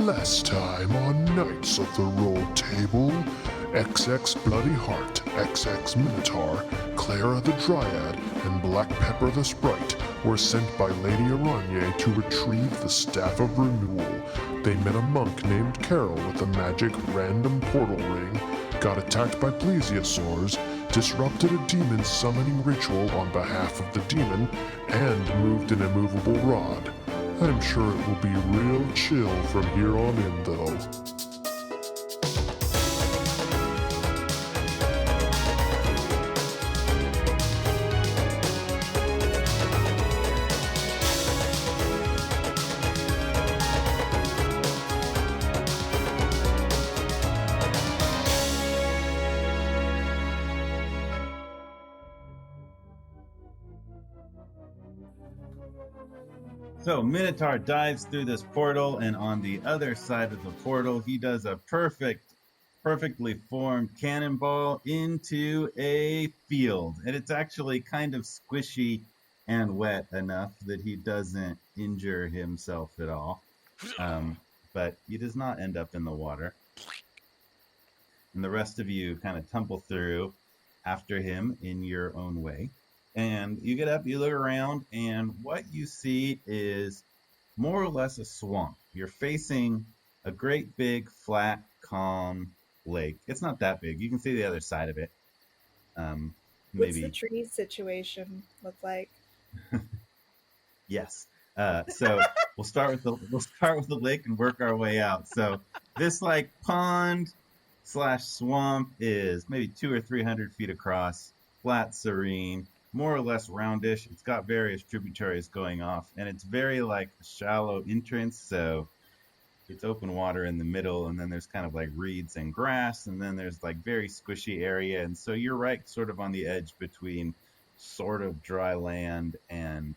Last time on Knights of the Rolled Table, XX Bloody Heart, xXMinotaur, Clara the Dryad, and Black Pepper the Sprite were sent by Lady Aranye to retrieve the Staff of Renewal. They met a monk named Carol with a magic random portal ring, got attacked by plesiosaurs, disrupted a demon summoning ritual on behalf of the demon, and moved an immovable rod. I'm sure it will be real chill from here on in, though. So Minotaur dives through this portal, and on the other side of the portal, he does a perfectly formed cannonball into a field. And it's actually kind of squishy and wet enough that he doesn't injure himself at all. But he does not end up in the water. And the rest of you kind of tumble through after him in your own way. And you get up, you look around, and what you see is more or less a swamp. You're facing a great big, flat, calm lake. It's not that big. You can see the other side of it. What's the tree situation look like? Yes. So we'll start with the lake and work our way out. So this like pond/swamp is maybe 200 or 300 feet across, flat, serene. More or less roundish. It's got various tributaries going off, and it's very like a shallow entrance, so it's open water in the middle, and then there's kind of like reeds and grass, and then there's like very squishy area, and so you're right sort of on the edge between sort of dry land and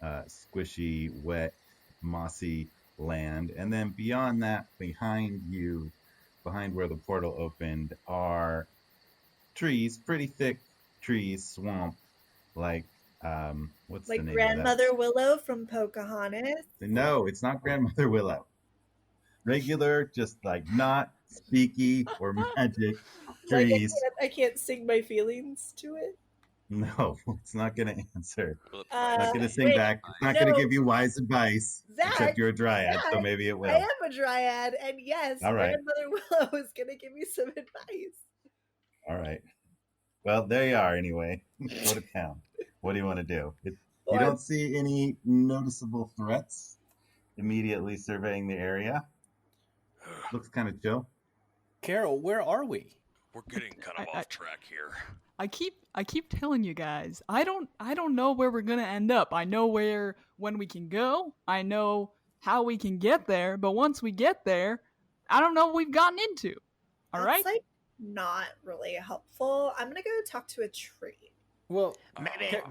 squishy, wet, mossy land. And then beyond that, behind where the portal opened, are trees, pretty thick trees, swamp. Like, what's the name of that? Grandmother Willow from Pocahontas? No, it's not Grandmother Willow. Regular, just like not speaky or magic trees. Like I can't sing my feelings to it? No, it's not going to answer. It's not going to sing back. It's not going to give you wise advice. Except you're a dryad, so maybe it will. I am a dryad, and yes, all right. Grandmother Willow is going to give you some advice. All right. Well, there you are anyway. Go to town. What do you want to do? You don't see any noticeable threats immediately surveying the area. Looks kind of chill. Carol, where are we? We're getting kind of off track here. I keep telling you guys, I don't know where we're gonna end up. I know when we can go. I know how we can get there, but once we get there, I don't know what we've gotten into. All right? Not really helpful. I'm gonna go talk to a tree. Well,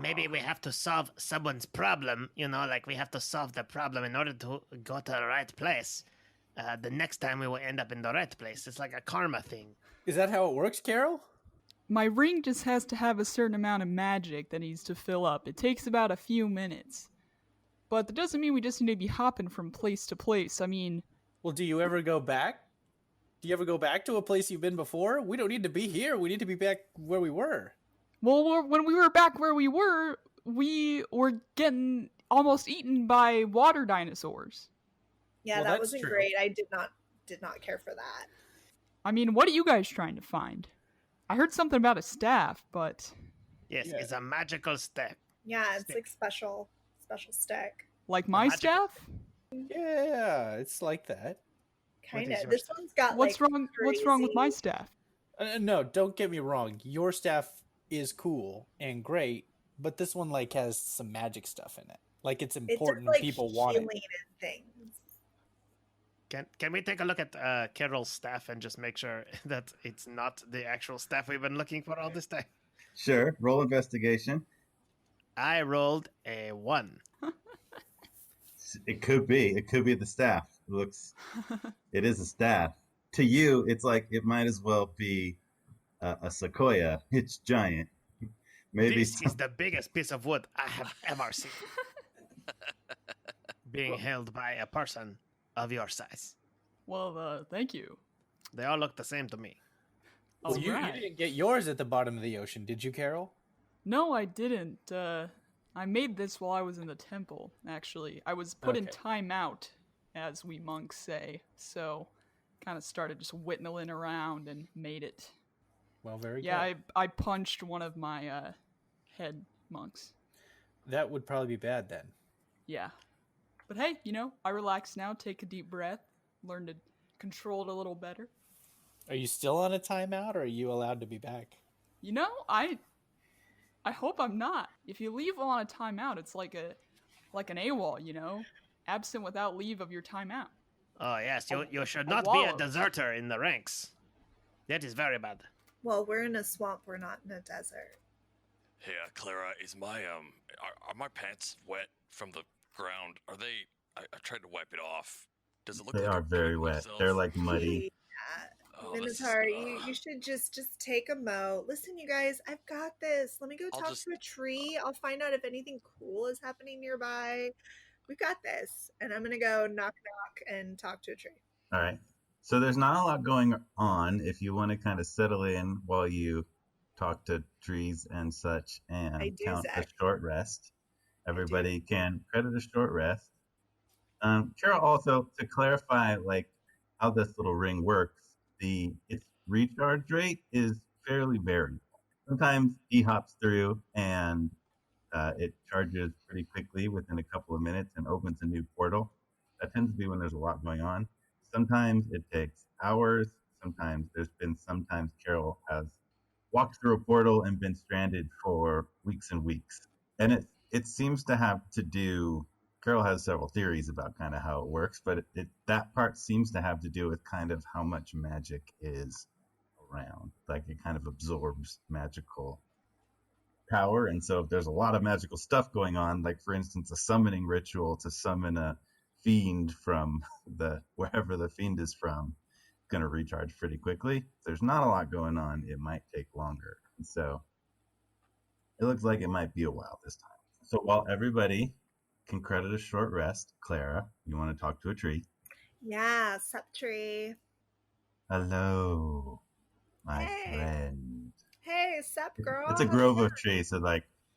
maybe we have to solve someone's problem. You know, like we have to solve the problem in order to go to the right place. The next time we will end up in the right place. It's like a karma thing. Is that how it works, Carol? My ring just has to have a certain amount of magic that needs to fill up. It takes about a few minutes. But that doesn't mean we just need to be hopping from place to place. I mean... Well, do you ever go back? Do you ever go back to a place you've been before? We don't need to be here. We need to be back where we were. Well, when we were back where we were getting almost eaten by water dinosaurs. Yeah, that wasn't great. I did not care for that. I mean, what are you guys trying to find? I heard something about a staff, but... Yes, it's a magical staff. Yeah, it's like special stick. Like my staff? Yeah, it's like that. Kind of. This one's got What's wrong with my staff? No, don't get me wrong. Your staff is cool and great, but this one like has some magic stuff in it. Like it's important. It's people want it. Things. Can we take a look at Carol's staff and just make sure that it's not the actual staff we've been looking for all this time? Sure. Roll investigation. I rolled a 1. It could be the staff. It is a staff. To you, it's like it might as well be a sequoia. It's giant. Maybe this is the biggest piece of wood I have ever seen. Being held by a person of your size. Well, thank you. They all look the same to me. Well, you didn't get yours at the bottom of the ocean, did you, Carol? No, I didn't. I made this while I was in the temple, actually. I was put in timeout, as we monks say, so kind of started just whittling around and made it. Well, very good. Yeah, I punched one of my head monks. That would probably be bad then. Yeah. But hey, I relax now, take a deep breath, learn to control it a little better. Are you still on a timeout, or are you allowed to be back? I hope I'm not. If you leave on a timeout, it's like an AWOL, absent without leave of your timeout. Oh, yes, you should not be a deserter in the ranks. That is very bad. Well, we're in a swamp, we're not in a desert. Hey, Clara, is my are my pants wet from the ground? Are they? I tried to wipe it off. Does it look? They like are very wet. myself? They're like muddy. Oh, Minotaur, you should just take a moat. Listen, you guys, I've got this. Let me go talk to a tree. I'll find out if anything cool is happening nearby. We've got this. And I'm going to go knock and talk to a tree. All right. So there's not a lot going on if you want to kind of settle in while you talk to trees and such and count a short rest. Everybody can credit a short rest. Carol, also, to clarify how this little ring works, its recharge rate is fairly variable. Sometimes he hops through and it charges pretty quickly within a couple of minutes and opens a new portal. That tends to be when there's a lot going on. Sometimes it takes hours. Sometimes Carol has walked through a portal and been stranded for weeks and weeks. And it seems to have to do, Carol has several theories about kind of how it works, but that part seems to have to do with kind of how much magic is around. Like it kind of absorbs magical power. And so if there's a lot of magical stuff going on, like for instance, a summoning ritual to summon a fiend from wherever the fiend is from, going to recharge pretty quickly. If there's not a lot going on, it might take longer. And so it looks like it might be a while this time. So while everybody can credit a short rest, Clara, you want to talk to a tree? Yeah, sup tree. Hello, my friend. Hey, sup girl. It's a grove of trees, so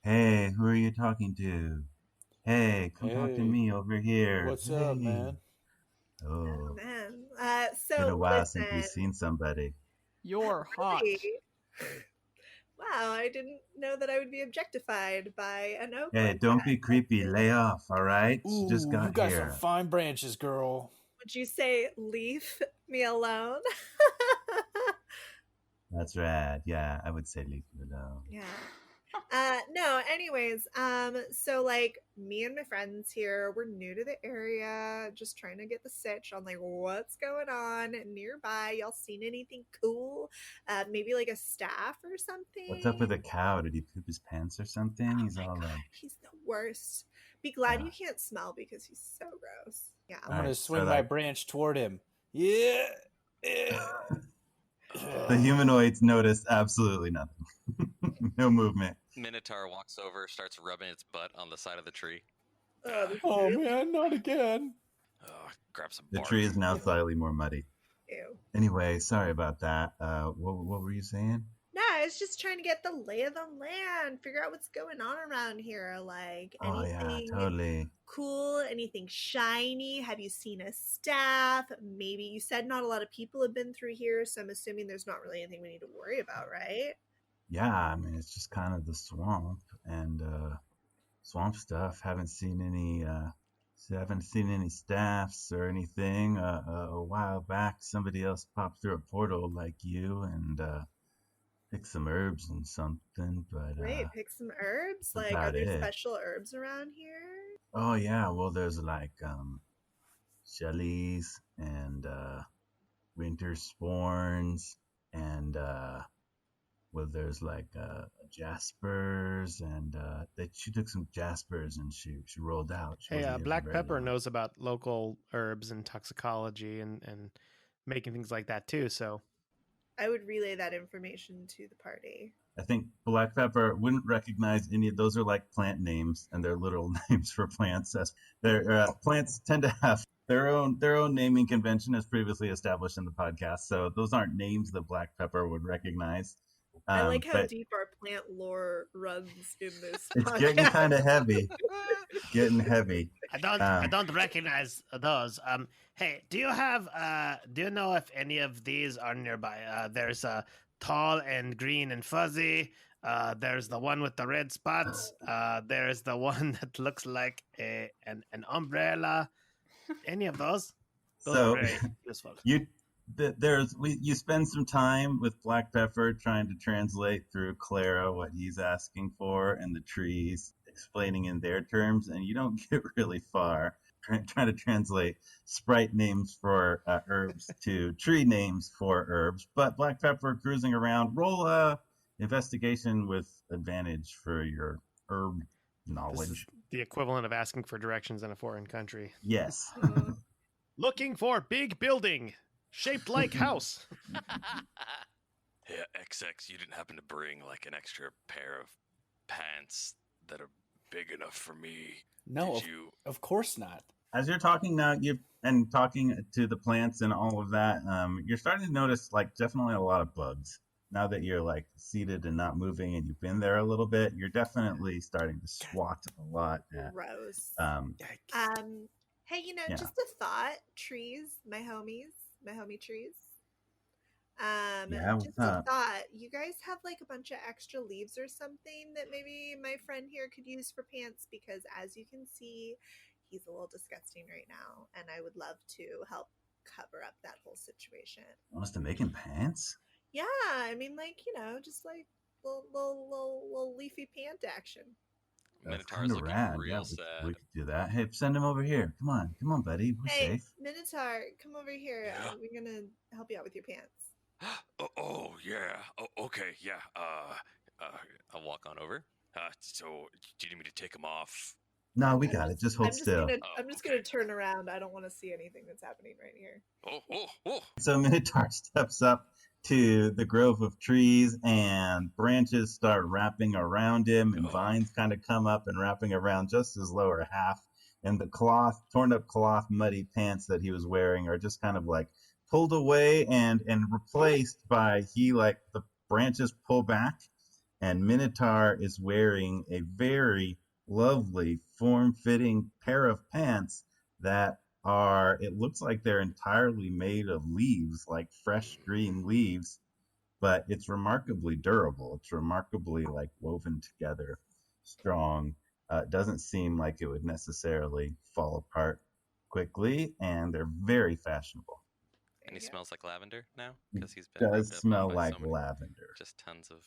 hey, who are you talking to? Hey, come talk to me over here. What's up, man? Oh man. So been a while since we've seen somebody. You're hot. Wow, I didn't know that I would be objectified by an oak. Hey, don't be creepy. Lay off, all right? Ooh, just got you got here. some fine branches, girl. Would you say leave me alone? That's right. Yeah, I would say leave me alone. Yeah. No, anyways, so me and my friends here, we're new to the area, just trying to get the sitch on what's going on nearby. Y'all seen anything cool? Maybe a staff or something? What's up with the cow? Did he poop his pants or something? Oh he's all God, he's the worst. Be glad you can't smell because he's so gross. Yeah. I'm going to swing my branch toward him. Yeah. The humanoids notice absolutely nothing. No movement. Minotaur walks over, starts rubbing its butt on the side of the tree. Oh man, not again. Grab some The bark. tree is now slightly more muddy. Ew. Anyway, sorry about that. What were you saying? No, I was just trying to get the lay of the land, figure out what's going on around here. Anything totally cool, anything shiny? Have you seen a staff? Maybe you said not a lot of people have been through here, so I'm assuming there's not really anything we need to worry about, right? Yeah, I mean it's just kind of the swamp and swamp stuff. Haven't seen any staffs or anything. A while back, somebody else popped through a portal like you and picked some herbs and something. But Wait, pick some herbs? Are there special herbs around here? Oh yeah, well there's Shellies and winter sporns and there's jaspers and she took some jaspers and she rolled out. Black Pepper knows about local herbs and toxicology and making things like that too, so I would relay that information to the party. I think Black Pepper wouldn't recognize any of those. Are plant names, and they're literal names for plants. Plants tend to have their own naming convention as previously established in the podcast. So those aren't names that Black Pepper would recognize. I like how But deep our plant lore runs in this it's podcast. getting kind of heavy. Getting heavy. I don't recognize those. Hey, do you know if any of these are nearby? There's a tall and green and fuzzy. There's the one with the red spots. There's the one that looks like an umbrella. Any of those? Those So are very useful. you spend some time with Black Pepper trying to translate through Clara what he's asking for and the trees explaining in their terms, and you don't get really far trying to translate sprite names for herbs to tree names for herbs. But Black Pepper cruising around, roll a investigation with advantage for your herb knowledge. This is the equivalent of asking for directions in a foreign country. Yes. Looking for big building shaped like house. Yeah, XX, you didn't happen to bring like an extra pair of pants that are big enough for me? No, Did you? of course not. As you're talking now, and talking to the plants and all of that, you're starting to notice like definitely a lot of bugs. Now that you're like seated and not moving, and you've been there a little bit, you're definitely starting to swat a lot at. Gross. Yikes. Hey, Yeah. just a thought. Trees, my homie trees. Yeah, what's Just a up? thought. You guys have like a bunch of extra leaves or something that maybe my friend here could use for pants, because as you can see, he's a little disgusting right now, and I would love to help cover up that whole situation. Wants to make him pants? Yeah, I mean, like, just like little leafy pant action. That's Minotaur's kind of looking rad. real Yeah, sad. we could do that. Hey, send him over here. Come on, buddy. We're Hey, safe. Minotaur, come over here. Yeah. We're gonna help you out with your pants. Oh yeah. Oh, okay, yeah. I'll walk on over. So do you need me to take them off? No, we got it. Just hold still. I'm just okay. gonna turn around. I don't want to see anything that's happening right here. Oh. So Minotaur steps up to the grove of trees, and branches start wrapping around him, and vines kind of come up and wrapping around just his lower half. And the torn up cloth, muddy pants that he was wearing are just kind of like pulled away and replaced by the branches pull back, and Minotaur is wearing a very lovely form-fitting pair of pants that it looks like they're entirely made of leaves, like fresh green leaves, but it's remarkably durable. It's remarkably like woven together, strong. It doesn't seem like it would necessarily fall apart quickly, and they're very fashionable. And he smells like lavender now It because he's been does rubbed up smell by like so many- lavender. Just tons of.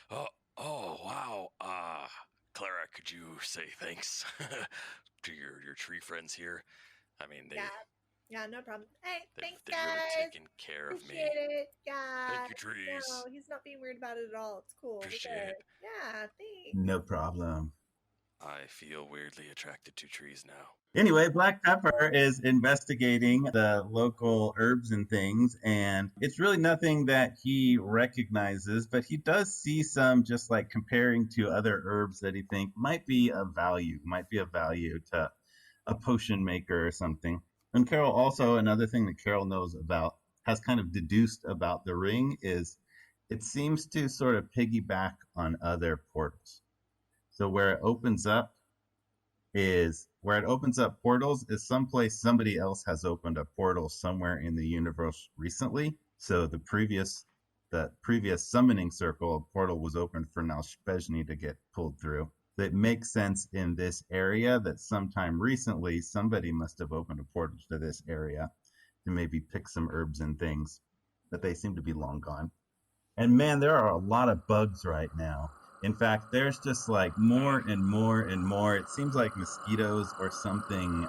Oh wow. Clara, could you say thanks to your tree friends here? I mean, Yeah, no problem. Hey, they've thanks, really guys. taken care of me. Appreciate it. Yeah. Thank you, trees. No, he's not being weird about it at all. It's cool. We're Appreciate good. it. Yeah, thanks. No problem. I feel weirdly attracted to trees now. Anyway, Black Pepper is investigating the local herbs and things, and it's really nothing that he recognizes, but he does see some just like comparing to other herbs that he think might be of value to a potion maker or something. And Carol also, another thing that Carol knows about, has kind of deduced about the ring, is it seems to sort of piggyback on other portals. So where it opens up portals is someplace somebody else has opened a portal somewhere in the universe recently. So the previous summoning circle, a portal was opened for Nalshpezhny to get pulled through. It makes sense in this area that sometime recently somebody must have opened a portal to this area to maybe pick some herbs and things, but they seem to be long gone. And man, there are a lot of bugs right now. In fact, there's just like more and more and more. It seems like mosquitoes or something.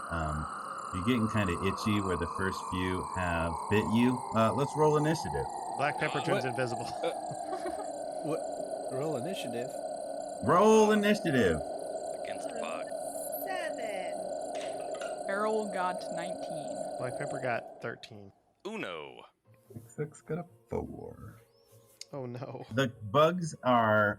You're getting kind of itchy where the first few have bit you. Let's roll initiative. Black pepper turns What? invisible. What? Roll initiative. Roll initiative. Against bug. 7. Errol got 19. Black pepper got 13. Uno. Six got a 4. Oh no. The bugs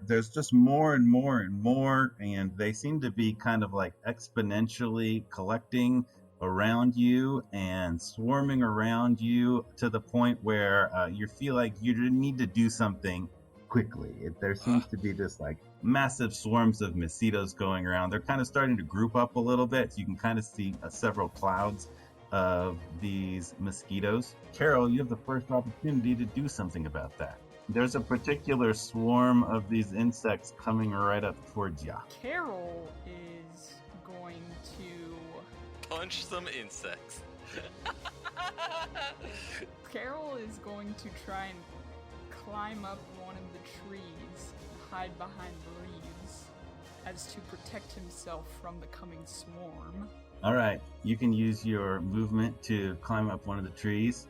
there's just more and more and more, and they seem to be kind of like exponentially collecting around you and swarming around you to the point where you feel like you need to do something quickly. There seems to be this like massive swarms of mosquitoes going around. They're kind of starting to group up a little bit, so you can kind of see several clouds of these mosquitoes. Carol, you have the first opportunity to do something about that. There's a particular swarm of these insects coming right up towards you. Carol is going to Punch some insects. Carol is going to try and climb up one of the trees, hide behind the leaves, as to protect himself from the coming swarm. All right, you can use your movement to climb up one of the trees.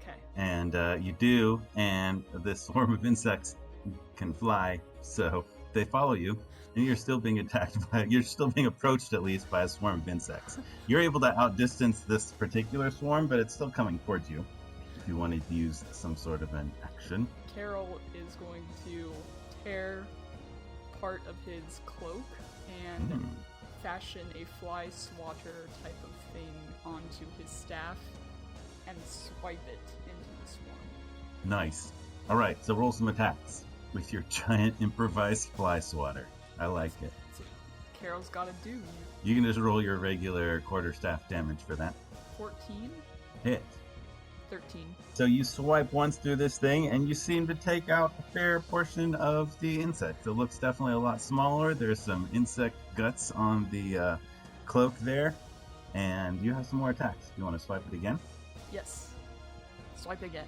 Okay. And you do, and this swarm of insects can fly, so they follow you, and you're still being approached at least by a swarm of insects. You're able to outdistance this particular swarm, but it's still coming towards you. If you want to use some sort of an action. Carol is going to tear part of his cloak and fashion a fly swatter type of thing onto his staff and swipe it into the swarm. Nice. All right, so roll some attacks with your giant improvised fly swatter. I like it. So Carol's got to do. You can just roll your regular quarterstaff damage for that. 14, Hit. 13. So you swipe once through this thing, and you seem to take out a fair portion of the insect. It looks definitely a lot smaller. There's some insect guts on the cloak there, and you have some more attacks. You want to swipe it again? Yes. Swipe again.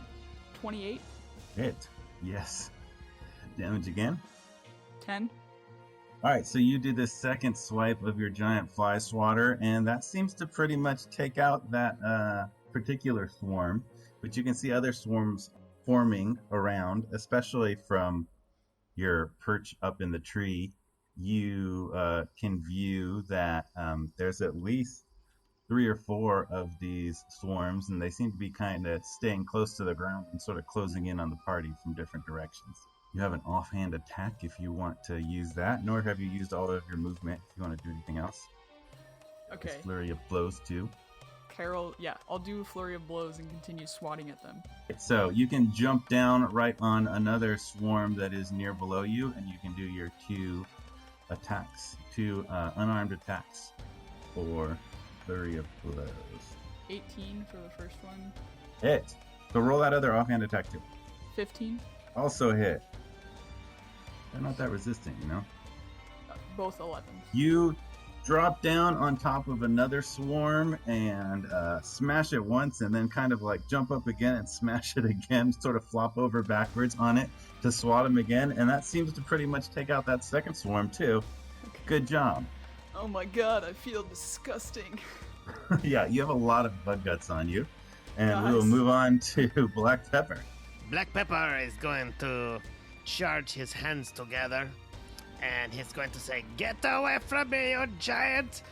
28. Hit. Yes. Damage again. 10. All right, so you do this second swipe of your giant fly swatter, and that seems to pretty much take out that particular swarm. But you can see other swarms forming around, especially from your perch up in the tree. You can view that there's at least 3 or 4 of these swarms, and they seem to be kind of staying close to the ground and sort of closing in on the party from different directions. You have an offhand attack if you want to use that, nor have you used all of your movement if you want to do anything else. Okay. This flurry of blows too. Carol, yeah, I'll do a flurry of blows and continue swatting at them. So you can jump down right on another swarm that is near below you, and you can do your 2 attacks, 2 unarmed attacks for flurry of blows. 18 for the first one. Hit. So roll that other offhand attack too. 15. Also hit. They're not that resistant, you know? Both 11. You drop down on top of another swarm and smash it once, and then kind of like jump up again and smash it again, sort of flop over backwards on it to swat him again, and that seems to pretty much take out that second swarm too. Okay. Good job. Oh my god, I feel disgusting. Yeah, you have a lot of bug guts on you, and we will Nice. move on to Black Pepper. Black Pepper is going to charge his hands together, and he's going to say, "Get away from me, you giant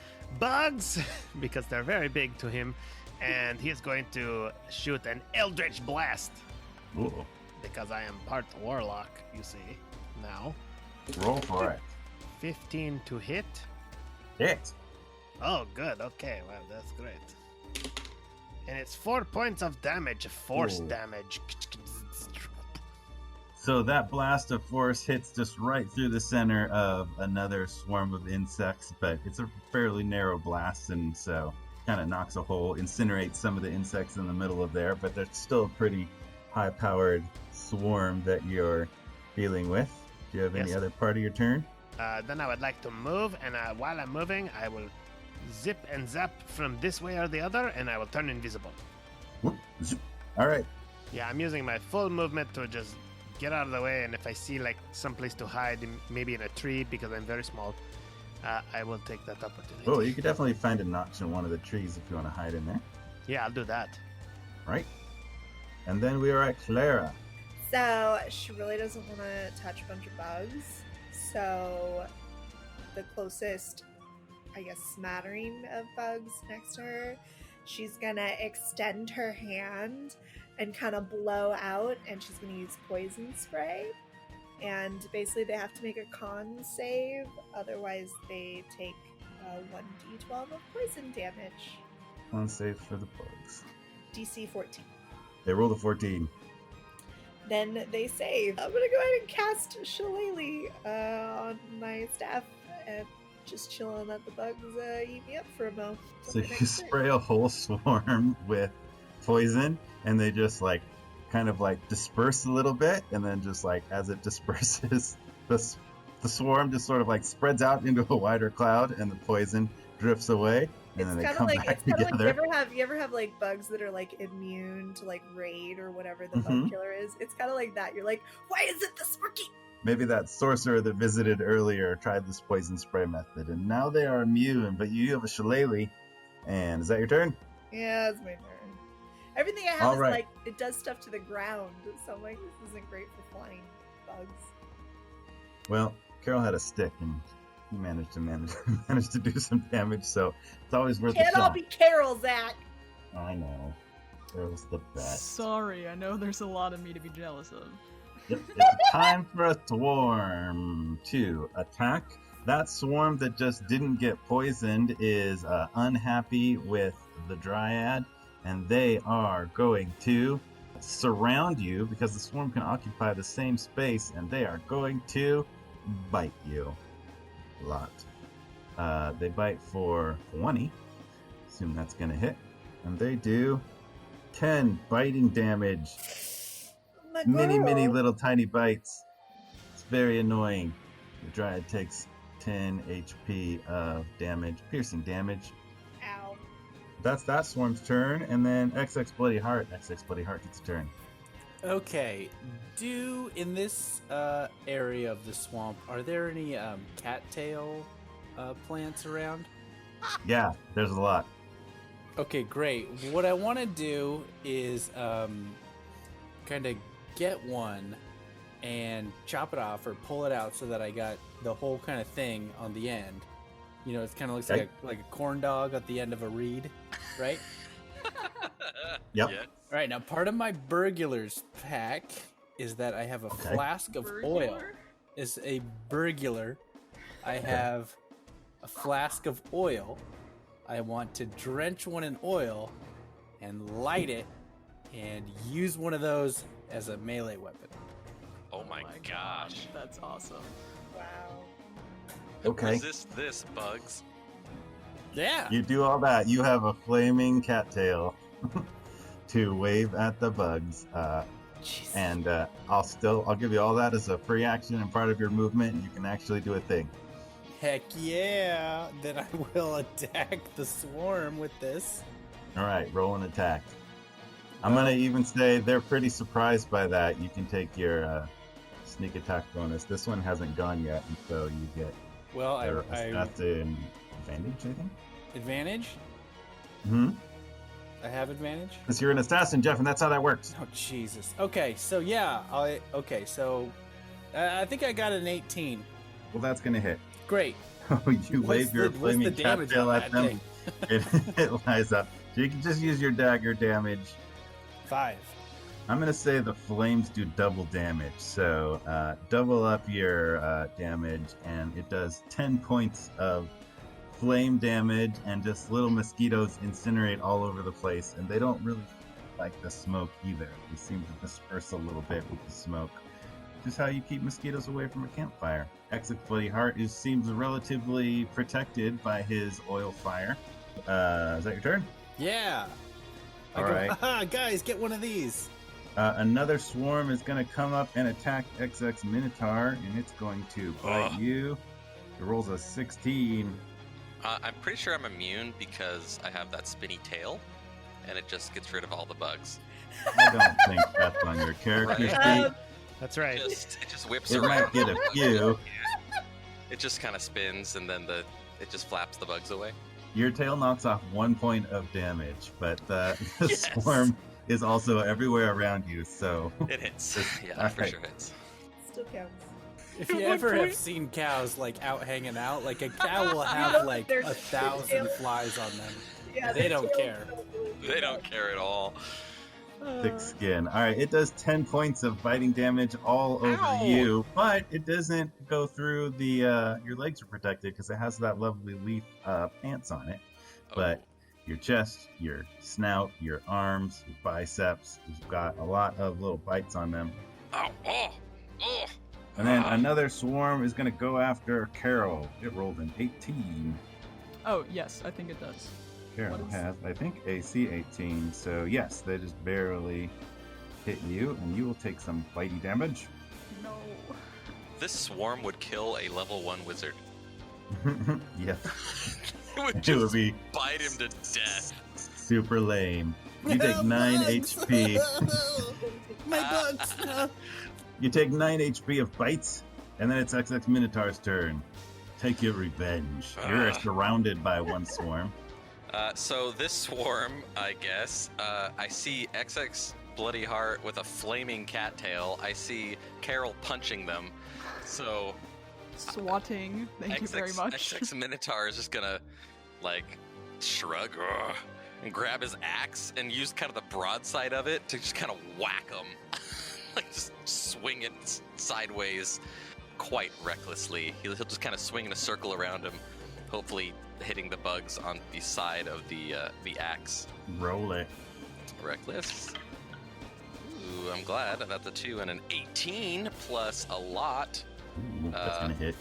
bugs!" because they're very big to him, and he's going to shoot an Eldritch Blast, Ooh. because I am part warlock, you see, now. Roll for it. 15 to hit. Hit. Oh, good, okay, well, that's great. And it's 4 points of damage, force Ooh. damage. So that blast of force hits just right through the center of another swarm of insects, but it's a fairly narrow blast, and so kind of knocks a hole, incinerates some of the insects in the middle of there, but there's still a pretty high-powered swarm that you're dealing with. Do you have any Yes. other part of your turn? Then I would like to move, and while I'm moving, I will zip and zap from this way or the other, and I will turn invisible. Whoop, zoop. All right. Yeah, I'm using my full movement to just get out of the way, and if I see like someplace to hide, maybe in a tree because I'm very small, I will take that opportunity. Oh, you could definitely find a notch in one of the trees if you want to hide in there. Yeah, I'll do that. Right. And then we are at Clara. So she really doesn't want to touch a bunch of bugs. So the closest, I guess, smattering of bugs next to her, she's gonna extend her hand and kind of blow out, and she's gonna use poison spray. And basically they have to make a con save, otherwise they take 1d12 of poison damage. Con save for the bugs. DC 14. They rolled a 14. Then they save. I'm gonna go ahead and cast Shillelagh on my staff and just chill and let the bugs eat me up for a moment. So you spray a whole swarm with poison, and they just like kind of like disperse a little bit, and then just like as it disperses, the swarm just sort of like spreads out into a wider cloud, and the poison drifts away, and then they come back together. You ever have like bugs that are like immune to like raid or whatever the bug killer is? It's kind of like that. You're like, why is it this murky? Maybe that sorcerer that visited earlier tried this poison spray method, and now they are immune. But you have a shillelagh, and is that your turn? Yeah, it's my turn. Everything I have is like it does stuff to the ground, so I'm like, this isn't great for flying bugs. Well, Carol had a stick, and he managed to do some damage. So it's always worth a shot. Can't all be Carol, Zach. I know. Carol's the best. Sorry, I know there's a lot of me to be jealous of. Yep, it's time for a swarm to attack. That swarm that just didn't get poisoned is unhappy with the Dryad, and they are going to surround you because the swarm can occupy the same space, and they are going to bite you a lot. They bite for 20. Assume that's going to hit. And they do 10 biting damage. Many little tiny bites. It's very annoying. The Dryad takes 10 HP of damage, piercing damage. Ow. That's that swarm's turn, and then XX Bloody Heart. XX Bloody Heart gets a turn. Okay, in this area of the swamp, are there any cattail plants around? Yeah, there's a lot. Okay, great. What I want to do is kind of get one and chop it off or pull it out so that I got the whole kind of thing on the end. You know, it kind of looks like a corn dog at the end of a reed, right? Yep. Yeah. All right, now part of my burglar's pack is that I have a flask of oil. It's a burglar. I have a flask of oil. I want to drench one in oil and light it and use one of those as a melee weapon. Oh my gosh. That's awesome. Wow. Okay. Resist this, bugs. Yeah. You do all that. You have a flaming cattail to wave at the bugs. And I'll give you all that as a free action and part of your movement, and you can actually do a thing. Heck yeah. Then I will attack the swarm with this. All right, roll an attack. I'm going to even say they're pretty surprised by that. You can take your sneak attack bonus. This one hasn't gone yet, and so you get that's an advantage, I think. Advantage? I have advantage? Because you're an assassin, Jeff, and that's how that works. Oh, Jesus. Okay, so yeah. I think I got an 18. Well, that's going to hit. Great. You wave your flaming cattail at them. It lies up. So you can just use your dagger damage. 5. I'm going to say the flames do double damage. So double up your damage, and it does 10 points of flame damage, and just little mosquitoes incinerate all over the place. And they don't really like the smoke either. They seem to disperse a little bit with the smoke. Just how you keep mosquitoes away from a campfire. XX Bloody Heart seems relatively protected by his oil fire. Is that your turn? Yeah. All right. Aha, guys, get one of these. Another swarm is going to come up and attack xXMinotaur, and it's going to bite you. It rolls a 16. I'm pretty sure I'm immune because I have that spinny tail, and it just gets rid of all the bugs. I don't think that's on your character sheet. That's right. It just whips It around. might get a few. It just kind of spins, and then it just flaps the bugs away. Your tail knocks off 1 point of damage, but the Yes. swarm is also everywhere around you, so... It hits. Yeah, All for right. sure hits. Still counts. If you ever have seen cows like out hanging out, like a cow will have like Their 1,000 tail- flies on them. Yeah, They their don't tails care. really They don't care at all. Thick skin. All right, it does 10 points of biting damage all over you, but it doesn't go through the... your legs are protected because it has that lovely leaf pants on it. But your chest, your snout, your arms, your biceps. You've got a lot of little bites on them. Oh, oh, oh. And then another swarm is going to go after Carol. It rolled an 18. Oh, yes, I think it does. Carol What is- has, I think, AC 18. So, yes, they just barely hit you, and you will take some bitey damage. No. This swarm would kill a level 1 wizard. Yeah, It would it would just be bite him to death. super lame. You take 9 HP. My bugs. You take 9 HP of bites, and then it's xXMinotaur's turn. Take your revenge. You're surrounded by one swarm. So this swarm, I guess, I see XX Bloody Heart with a flaming cattail. I see Carol punching them. So Swatting. Thank you very much. xXMinotaur is just gonna, like, shrug and grab his axe and use kind of the broadside of it to just kind of whack him. Like, just swing it sideways quite recklessly. He'll just kind of swing in a circle around him, hopefully hitting the bugs on the side of the axe. Roll it. Reckless. Ooh, I'm glad. That's a 2 and an 18 plus a lot. Ooh, that's going to hit.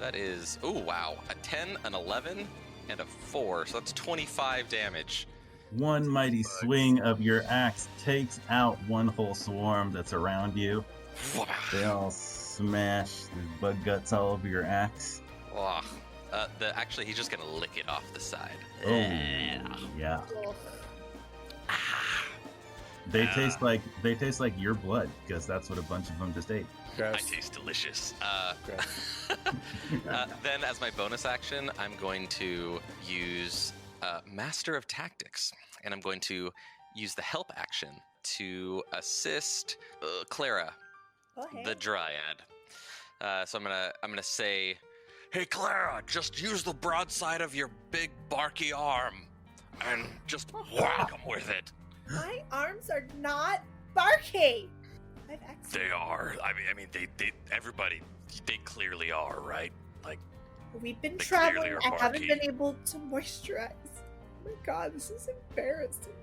That is, oh wow, a 10, an 11, and a 4. So that's 25 damage. One mighty swing of your axe takes out one whole swarm that's around you. They all smash. There's bug guts all over your axe. Oh, actually, he's just gonna lick it off the side. Oh, yeah. They taste like your blood, because that's what a bunch of them just ate. I taste delicious. Then, as my bonus action, I'm going to use Master of Tactics, and I'm going to use the help action to assist Clara, the Dryad. So I'm gonna say, "Hey, Clara, just use the broadside of your big barky arm, and just whack them with it." My arms are not barky. I've They are. I mean, everybody, they clearly are, right? Like, We've been they traveling. clearly are I haven't barky. been able to moisturize. Oh my god, this is embarrassing.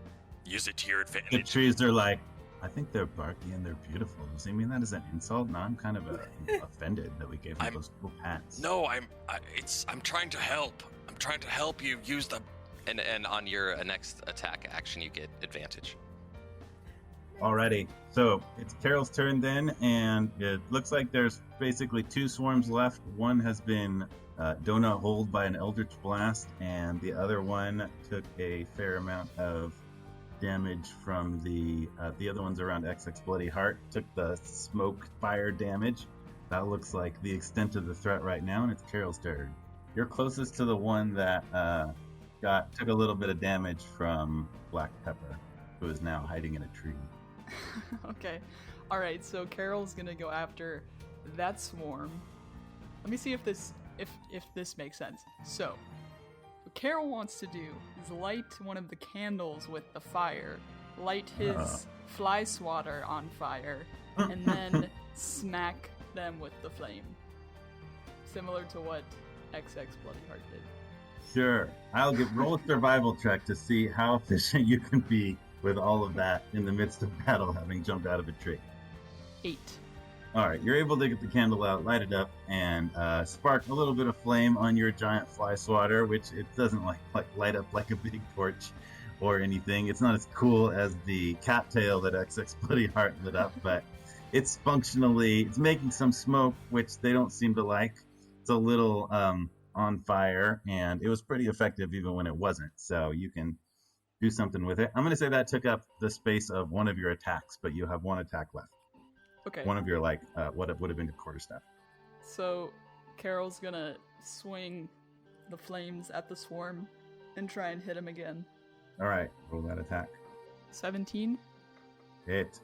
Use it to your The advantage. trees are like, I think they're barky and they're beautiful. Does he mean that as an insult? No, I'm kind of offended that we gave him those cool pants. No, I'm trying to help. I'm trying to help you use the. And on your next attack action, you get advantage. Alrighty, so it's Carol's turn then, and it looks like there's basically 2 swarms left. One has been donut holed by an Eldritch Blast, and the other one took a fair amount of damage from the other one's around XX Bloody Heart. Took the smoke fire damage. That looks like the extent of the threat right now, and it's Carol's turn. You're closest to the one that took a little bit of damage from Black Pepper, who is now hiding in a tree. Okay. Alright, so Carol's gonna go after that swarm. Let me see if this makes sense. So, what Carol wants to do is light one of the candles with the fire, light his fly swatter on fire, and then smack them with the flame. Similar to what XX Bloody Heart did. Sure. I'll roll a survival check to see how efficient you can be with all of that in the midst of battle, having jumped out of a tree. 8. All right, you're able to get the candle out, light it up, and spark a little bit of flame on your giant fly swatter, which it doesn't like light up like a big torch or anything. It's not as cool as the cattail that XX Bloody Heart lit up, but it's making some smoke, which they don't seem to like. It's a little on fire, and it was pretty effective even when it wasn't, so you can do something with it. I'm going to say that took up the space of one of your attacks, but you have one attack left. Okay. One of your, what it would have been a quarterstaff. So, Carol's gonna swing the flames at the swarm and try and hit him again. All right, roll that attack. 17 Hit.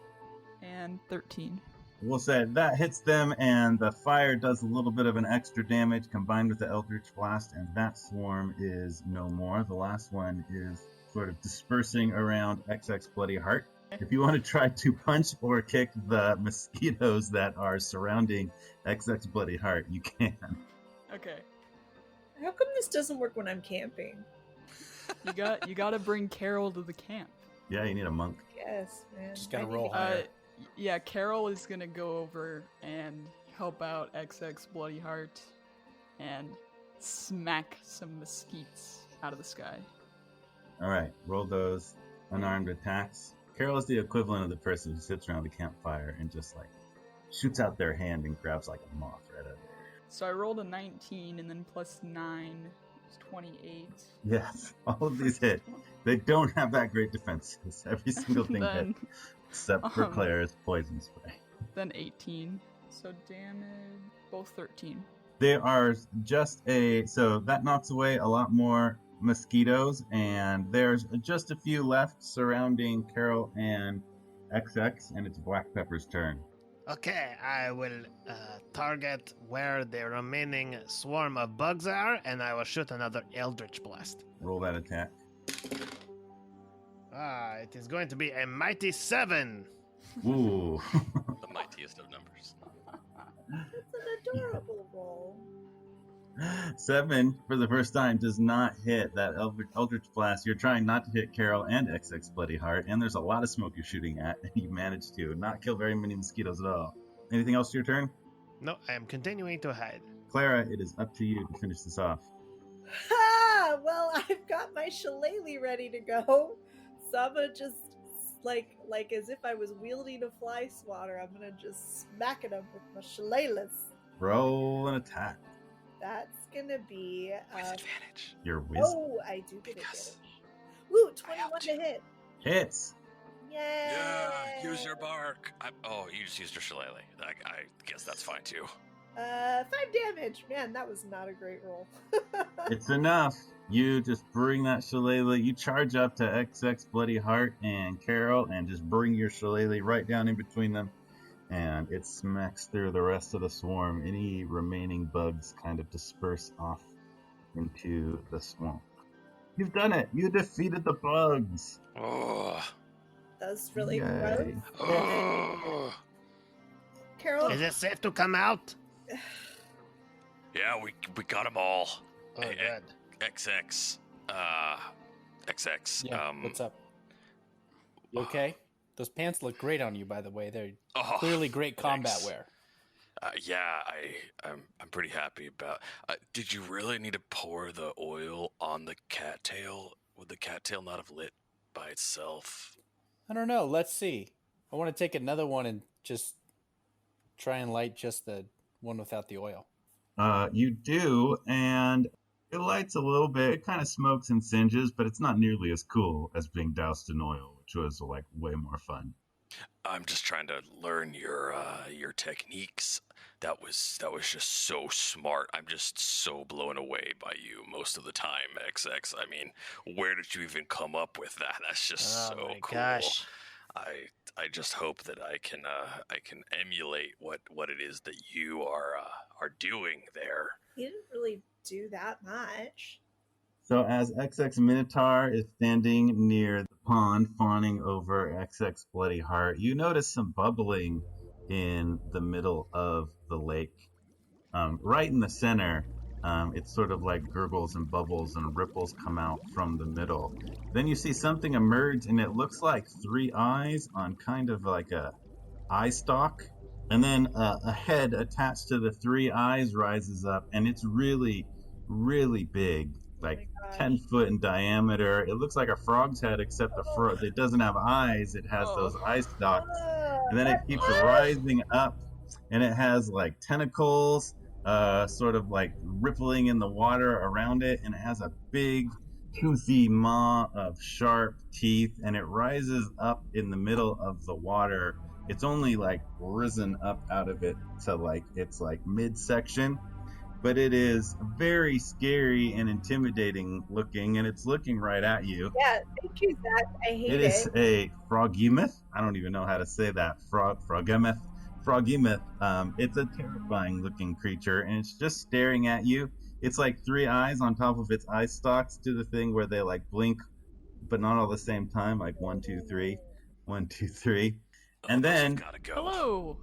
and 13. We'll say that hits them, and the fire does a little bit of an extra damage combined with the Eldritch Blast, and that swarm is no more. The last one is sort of dispersing around XX Bloody Heart. If you want to try to punch or kick the mosquitoes that are surrounding XX Bloody Heart, you can. Okay. How come this doesn't work when I'm camping? You got to bring Carol to the camp. Yeah, you need a monk. Yes, man. Just gotta I need roll to- higher. Yeah, Carol is gonna go over and help out XX Bloody Heart and smack some mesquites out of the sky. All right, roll those unarmed attacks. Carol is the equivalent of the person who sits around the campfire and just like shoots out their hand and grabs like a moth right out of there. So I rolled a 19 and then plus 9 is 28. Yes, all of these hit. They don't have that great defenses. Every single thing hit, then, except for Claire's poison spray. then 18. So damage, both 13. They are just so that knocks away a lot more mosquitoes, and there's just a few left surrounding Carol and XX, and it's Black Pepper's turn. Okay, I will target where the remaining swarm of bugs are, and I will shoot another Eldritch Blast. Roll that attack. It is going to be a mighty 7. Ooh. The mightiest of numbers. That's an adorable roll. 7 for the first time does not hit that Eldritch Blast. You're trying not to hit Carol and XX Bloody Heart, and there's a lot of smoke you're shooting at, and you managed to not kill very many mosquitoes at all. Anything else to your turn? No, I am continuing to hide. Clara, it is up to you to finish this off. Ha! Well, I've got my shillelagh ready to go. So I'm gonna just like as if I was wielding a fly swatter, I'm gonna just smack it up with my shillelaghs. Roll an attack. That's gonna be With advantage. Your wisdom oh, I do get Because advantage. Woo, I 21 helped to you. hit. hits. Yay! Yeah, use your bark. You just used your shillelagh. I guess that's fine too. 5 damage. Man, that was not a great roll. It's enough. You just bring that shillelagh. You charge up to XX Bloody Heart and Carol and just bring your shillelagh right down in between them. And it smacks through the rest of the swarm. Any remaining bugs kind of disperse off into the swamp. You've done it. You defeated the bugs. Oh. That's really Yay. gross. Oh. Carol, Is it safe to come out? Yeah, we got them all. Oh, Hey, good. XX. XX. Yeah, what's up? You okay? Those pants look great on you, by the way. They're Oh, clearly great combat thanks. wear. Yeah, I'm pretty happy about. Did you really need to pour the oil on the cattail? Would the cattail not have lit by itself? I don't know. Let's see. I want to take another one and just try and light just the one without the oil. You do, and it lights a little bit. It kind of smokes and singes, but it's not nearly as cool as being doused in oil, which was like way more fun. I'm just trying to learn your techniques. That was just so smart. I'm just so blown away by you most of the time, XX. I mean, where did you even come up with that? That's just Oh so my cool. gosh. I just hope that I can emulate what it is that you are doing there. he didn't really do that much. So as xXMinotaur is standing near the pond fawning over XX Bloody Heart, you notice some bubbling in the middle of the lake. Right in the center, it's sort of like gurgles and bubbles and ripples come out from the middle. Then you see something emerge, and it looks like 3 eyes on kind of like a eye stalk. And then a head attached to the 3 eyes rises up, and it's really, really big, like Oh my gosh. 10 foot in diameter. It looks like a frog's head, except the frog, it doesn't have eyes. It has those eye stalks. And then it keeps rising up, and it has like tentacles, sort of like rippling in the water around it, and it has a big toothy maw of sharp teeth, and it rises up in the middle of the water. It's only like risen up out of it to like it's like midsection, but it is very scary and intimidating looking, and it's looking right at you. Yeah, thank you, Zach. I hate It it. is a froghemoth. I don't even know how to say that. Froghemoth. Froghemoth. It's a terrifying looking creature, and it's just staring at you. It's like 3 eyes on top of its eye stalks. Do the thing where they like blink, but not all at the same time. Like 1, 2, 3, 1, 2, 3. And those have then gotta go. Hello,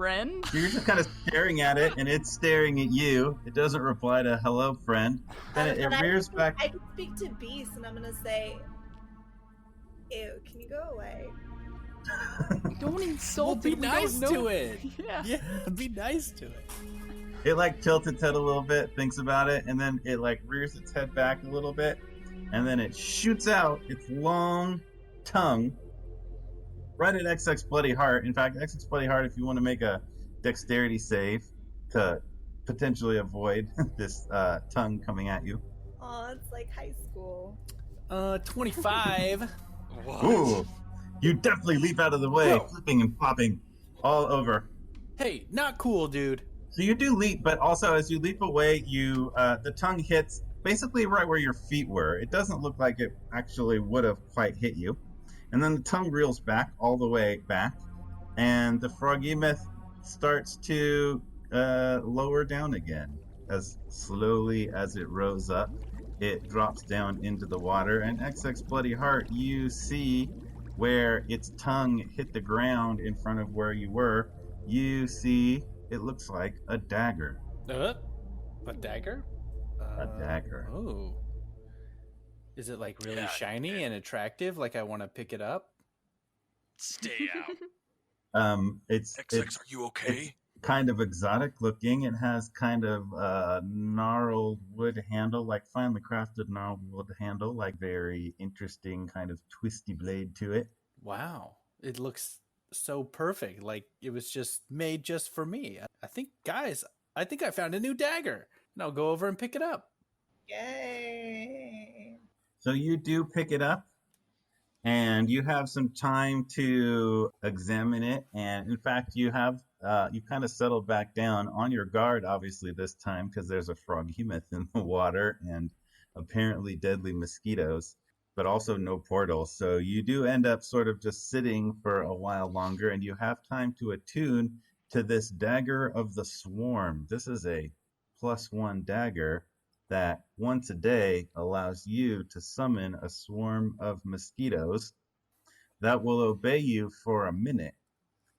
Friend? You're just kind of staring at it, and it's staring at you. It doesn't reply to "hello, friend." Then it But rears back. I can speak to Beast, and I'm gonna say, "Ew, can you go away?" Don't insult Well, be it. We nice don't know. to it. Yeah. Be nice to it. It like tilts its head a little bit, thinks about it, and then it like rears its head back a little bit, and then it shoots out its long tongue right at XX Bloody Heart. In fact, XX Bloody Heart, if you want to make a dexterity save to potentially avoid this tongue coming at you. Oh, it's like high school. 25. What? Ooh, you definitely leap out of the way, Whoa. flipping and popping all over. Hey, not cool, dude. So you do leap, but also as you leap away, you the tongue hits basically right where your feet were. It doesn't look like it actually would have quite hit you. And then the tongue reels back all the way back, and the froghemoth starts to lower down again. As slowly as it rose up, it drops down into the water, and XX Bloody Heart, you see where its tongue hit the ground in front of where you were. You see it looks like a dagger. A dagger? A dagger. Oh. Is it like really Yeah. shiny and attractive? Like I want to pick it up? Stay out. It's XX, are you okay? kind of exotic looking. It has kind of gnarled wood handle, like finely crafted gnarled wood handle, like very interesting kind of twisty blade to it. Wow. It looks so perfect. Like it was just made just for me. I think, guys, I think I found a new dagger. And I'll go over and pick it up. Yay! So you do pick it up, and you have some time to examine it. And in fact, you have you kind of settled back down on your guard, obviously this time, because there's a froghemoth in the water and apparently deadly mosquitoes, but also no portal. So you do end up sort of just sitting for a while longer, and you have time to attune to this Dagger of the Swarm. This is a +1 dagger that once a day allows you to summon a swarm of mosquitoes that will obey you for a minute.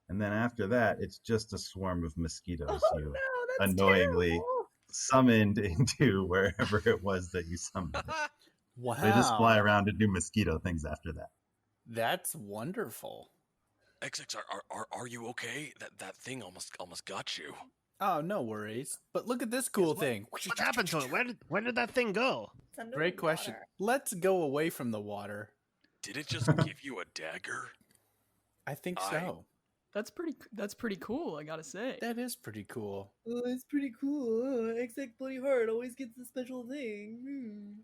And then after that, it's just a swarm of mosquitoes Oh you no, that's unknowingly terrible. summoned into wherever it was that you summoned it. Wow. They just fly around and do mosquito things after that. That's wonderful. XX, are you okay? That thing almost got you. Oh, no worries. But look at this cool thing. What happened to it? Where did that thing go? It's under Great the question. water. Let's go away from the water. Did it just give you a dagger? I think I- so. That's pretty cool, I gotta say. That is pretty cool. Oh, it's pretty cool. XX Bloody Heart always gets the special thing.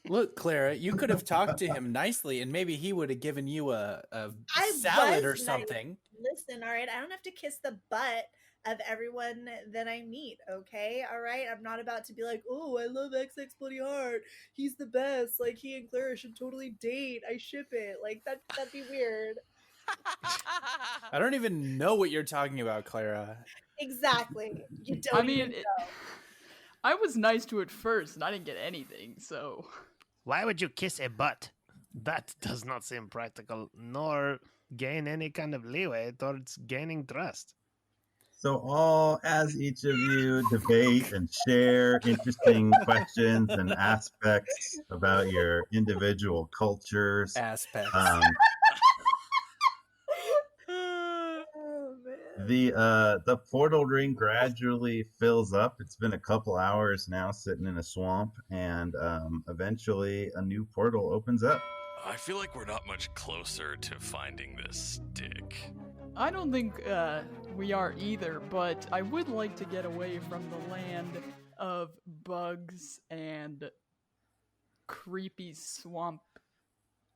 Look, Clara, you could have talked to him nicely, and maybe he would have given you a I salad or was nice. something. Listen, all right, I don't have to kiss the butt of everyone that I meet, okay? All right, I'm not about to be like, oh, I love XX Bloody Heart. He's the best. Like, he and Clara should totally date. I ship it. Like, that'd be weird. I don't even know what you're talking about, Clara. Exactly. You don't. I mean, even know. I was nice to it first, and I didn't get anything, so... Why would you kiss a butt? That does not seem practical, nor gain any kind of leeway towards gaining trust. So as each of you debate and share interesting questions and aspects about your individual cultures, Aspects. Oh, man. the portal ring gradually fills up. It's been a couple hours now sitting in a swamp, and eventually a new portal opens up. I feel like we're not much closer to finding this stick. I don't think we are either, but I would like to get away from the land of bugs and creepy swamp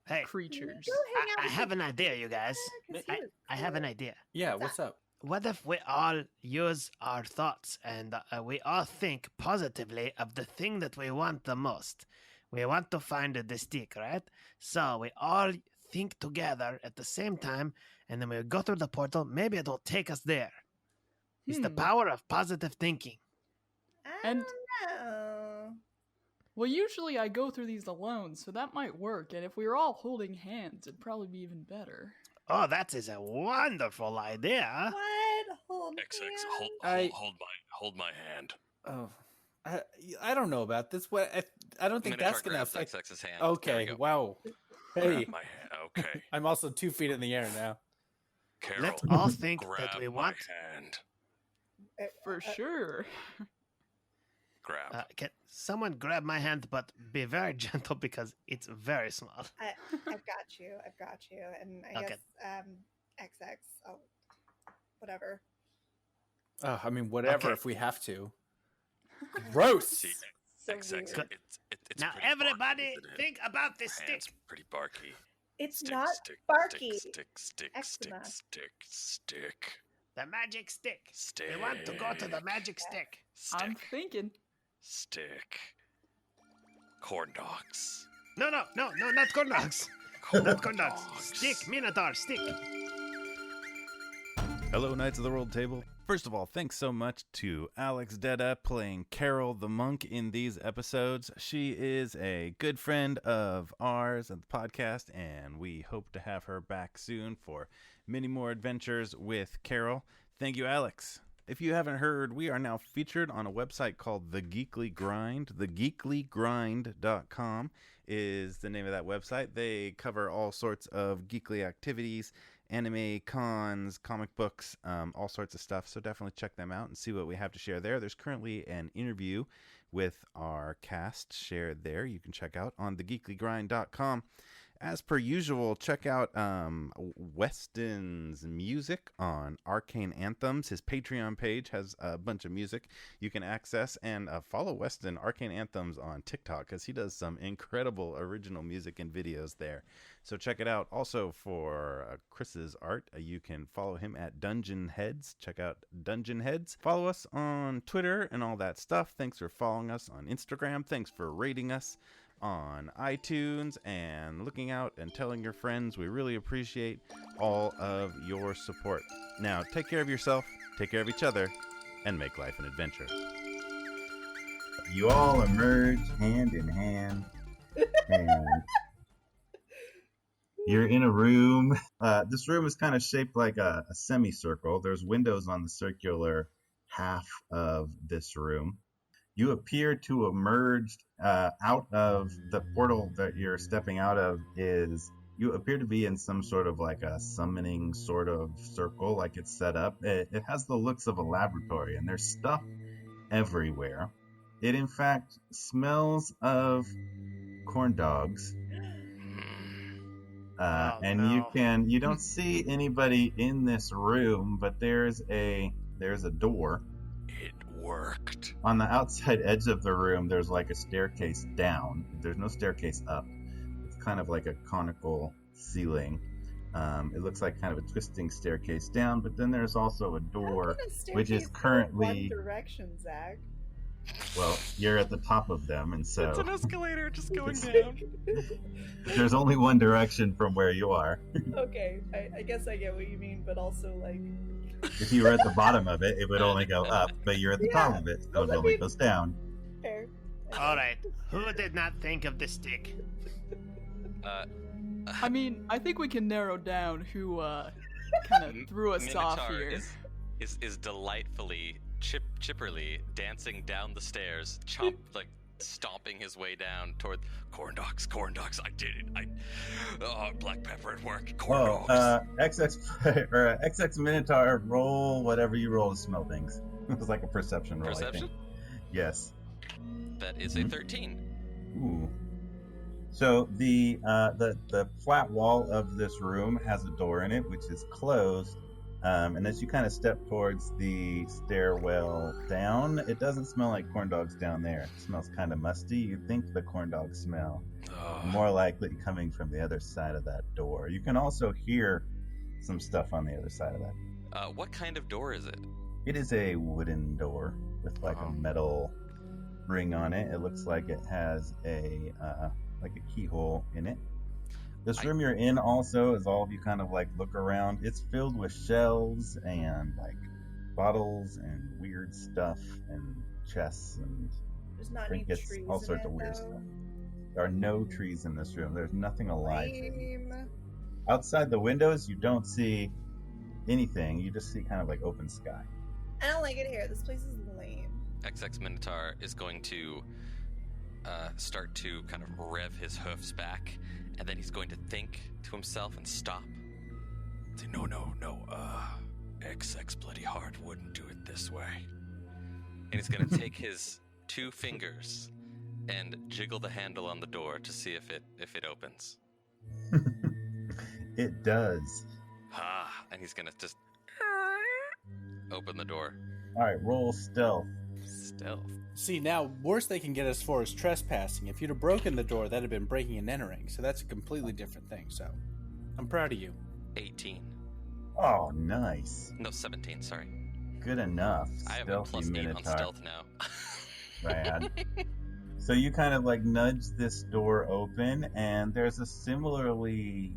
Hey, creatures. Go hang out I with have the an idea, you guys. Clara, 'cause he was I have an cool. idea. Yeah, what's up? What if we all use our thoughts and we all think positively of the thing that we want the most? We want to find the stick, right? So we all think together at the same time, and then we go through the portal. Maybe it will take us there. It's the Hmm. power of positive thinking. I And- don't know. Well, usually I go through these alone, so that might work, and if we were all holding hands, it'd probably be even better. Oh, that is a wonderful idea. What? hold XX, hands? hold my hand. Oh, I don't know about this. What I don't think Minotaur that's gonna grabs affect. XX's hand. There we Okay, go. wow. Grab Hey, my hand. Okay. I'm also 2 feet in the air now. Carol, Let's all think grab that we my want. hand. For sure. Grab. Can someone grab my hand, but be very gentle because it's very small. I've got you. And I Okay. guess XX. Oh, whatever. Oh, I mean, whatever Okay. if we have to. Gross. See, So XX, weird. it's Now, pretty everybody, barky, isn't it? think about this My stick. hand's pretty barky. It's Stick, not stick, barky. stick, Eczema. stick. The magic stick. Stick. We want to go to the magic stick. I'm Stick. thinking. Stick. Corn dogs. No, not corn dogs. Not corn dogs. Stick, Minotaur, stick. Hello, Knights of the Rolled Table. First of all, thanks so much to Alex Deddeh playing Carol the Monk in these episodes. She is a good friend of ours at the podcast, and we hope to have her back soon for many more adventures with Carol. Thank you, Alex. If you haven't heard, we are now featured on a website called The Geekly Grind. TheGeeklyGrind.com is the name of that website. They cover all sorts of geekly activities, anime, cons, comic books, all sorts of stuff. So definitely check them out and see what we have to share there. There's currently an interview with our cast shared there. You can check out on thegeeklygrind.com. As per usual, check out Weston's music on Arcane Anthems. His Patreon page has a bunch of music you can access, and follow Weston Arcane Anthems on TikTok because he does some incredible original music and videos there. So check it out. Also for Chris's art, you can follow him at Dungeon Heads. Check out Dungeon Heads. Follow us on Twitter and all that stuff. Thanks for following us on Instagram. Thanks for rating us on iTunes and looking out and telling your friends. We really appreciate all of your support. Now, take care of yourself, take care of each other, and make life an adventure. You all emerge hand in hand, and you're in a room. This room is kind of shaped like a semicircle. There's windows on the circular half of this room. You appear to emerge out of the portal that you're stepping out of. You appear to be in some sort of like a summoning sort of circle, like it's set up. It has the looks of a laboratory, and there's stuff everywhere. It in fact smells of corn dogs. And you don't see anybody in this room, but there's a door. It worked. On the outside edge of the room, there's like a staircase down. There's no staircase up. It's kind of like a conical ceiling. It looks like kind of a twisting staircase down, but then there's also a door, which is currently... one direction, Zach. Well, you're at the top of them, and so... It's an escalator just going down. There's only one direction from where you are. Okay, I guess I get what you mean, but also like... If you were at the bottom of it, it would only go up, but you're at the top of it, so it only goes down. Fair. All right. Who did not think of the stick? I mean, I think we can narrow down who kind of threw us off Minotaur here. is delightfully, chipperly dancing down the stairs, stomping his way down toward corn dogs. I did it. Black pepper at work. Corn dogs. xXMinotaur, roll whatever you roll to smell things. It was like a perception roll. Perception? I think. Yes. That is a 13. Ooh. So the flat wall of this room has a door in it, which is closed. And as you kind of step towards the stairwell down, it doesn't smell like corn dogs down there. It smells kind of musty. You think the corn dog smell more likely coming from the other side of that door. You can also hear some stuff on the other side of that. What kind of door is it? It is a wooden door with like a metal ring on it. It looks like it has a keyhole in it. This room you're in also, as all of you kind of like look around, it's filled with shelves and like bottles and weird stuff and chests and There's not any trinkets, trees all sorts in of it, weird though. stuff. There are no trees in this room. There's nothing alive. Lame. Outside the windows, you don't see anything. You just see kind of like open sky. I don't like it here. This place is lame. xXMinotaur is going to start to kind of rev his hoofs back, and then he's going to think to himself and stop. Say, no, XX Bloody Heart wouldn't do it this way. And he's going to take his 2 fingers and jiggle the handle on the door to see if it opens. It does. And he's going to just open the door. All right, roll stealth. Stealth. See, now, worst they can get us for is trespassing. If you'd have broken the door, that'd have been breaking and entering. So that's a completely different thing. So I'm proud of you. 18. Oh, nice. No, 17, sorry. Good enough. I have a +8 on Minotaur. stealth now. Rad. So you kind of like nudge this door open, and there's a similarly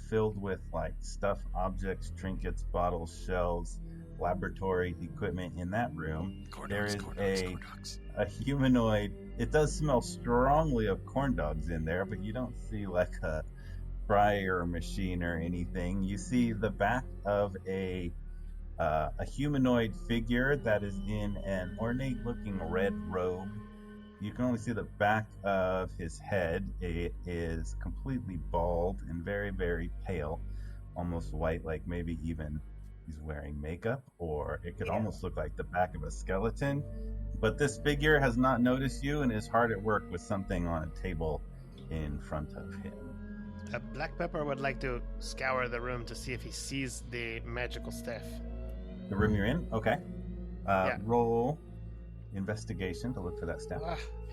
filled with like stuffed objects, trinkets, bottles, shelves, laboratory equipment in that room. There is a humanoid. It does smell strongly of corn dogs in there, but you don't see like a fryer machine or anything. You see the back of a humanoid figure that is in an ornate-looking red robe. You can only see the back of his head. It is completely bald and very, very pale, almost white, like maybe even he's wearing makeup, or it could almost look like the back of a skeleton. But this figure has not noticed you and is hard at work with something on a table in front of him. Black Pepper would like to scour the room to see if he sees the magical staff. The room you're in? Okay. Yeah. Roll investigation to look for that staff.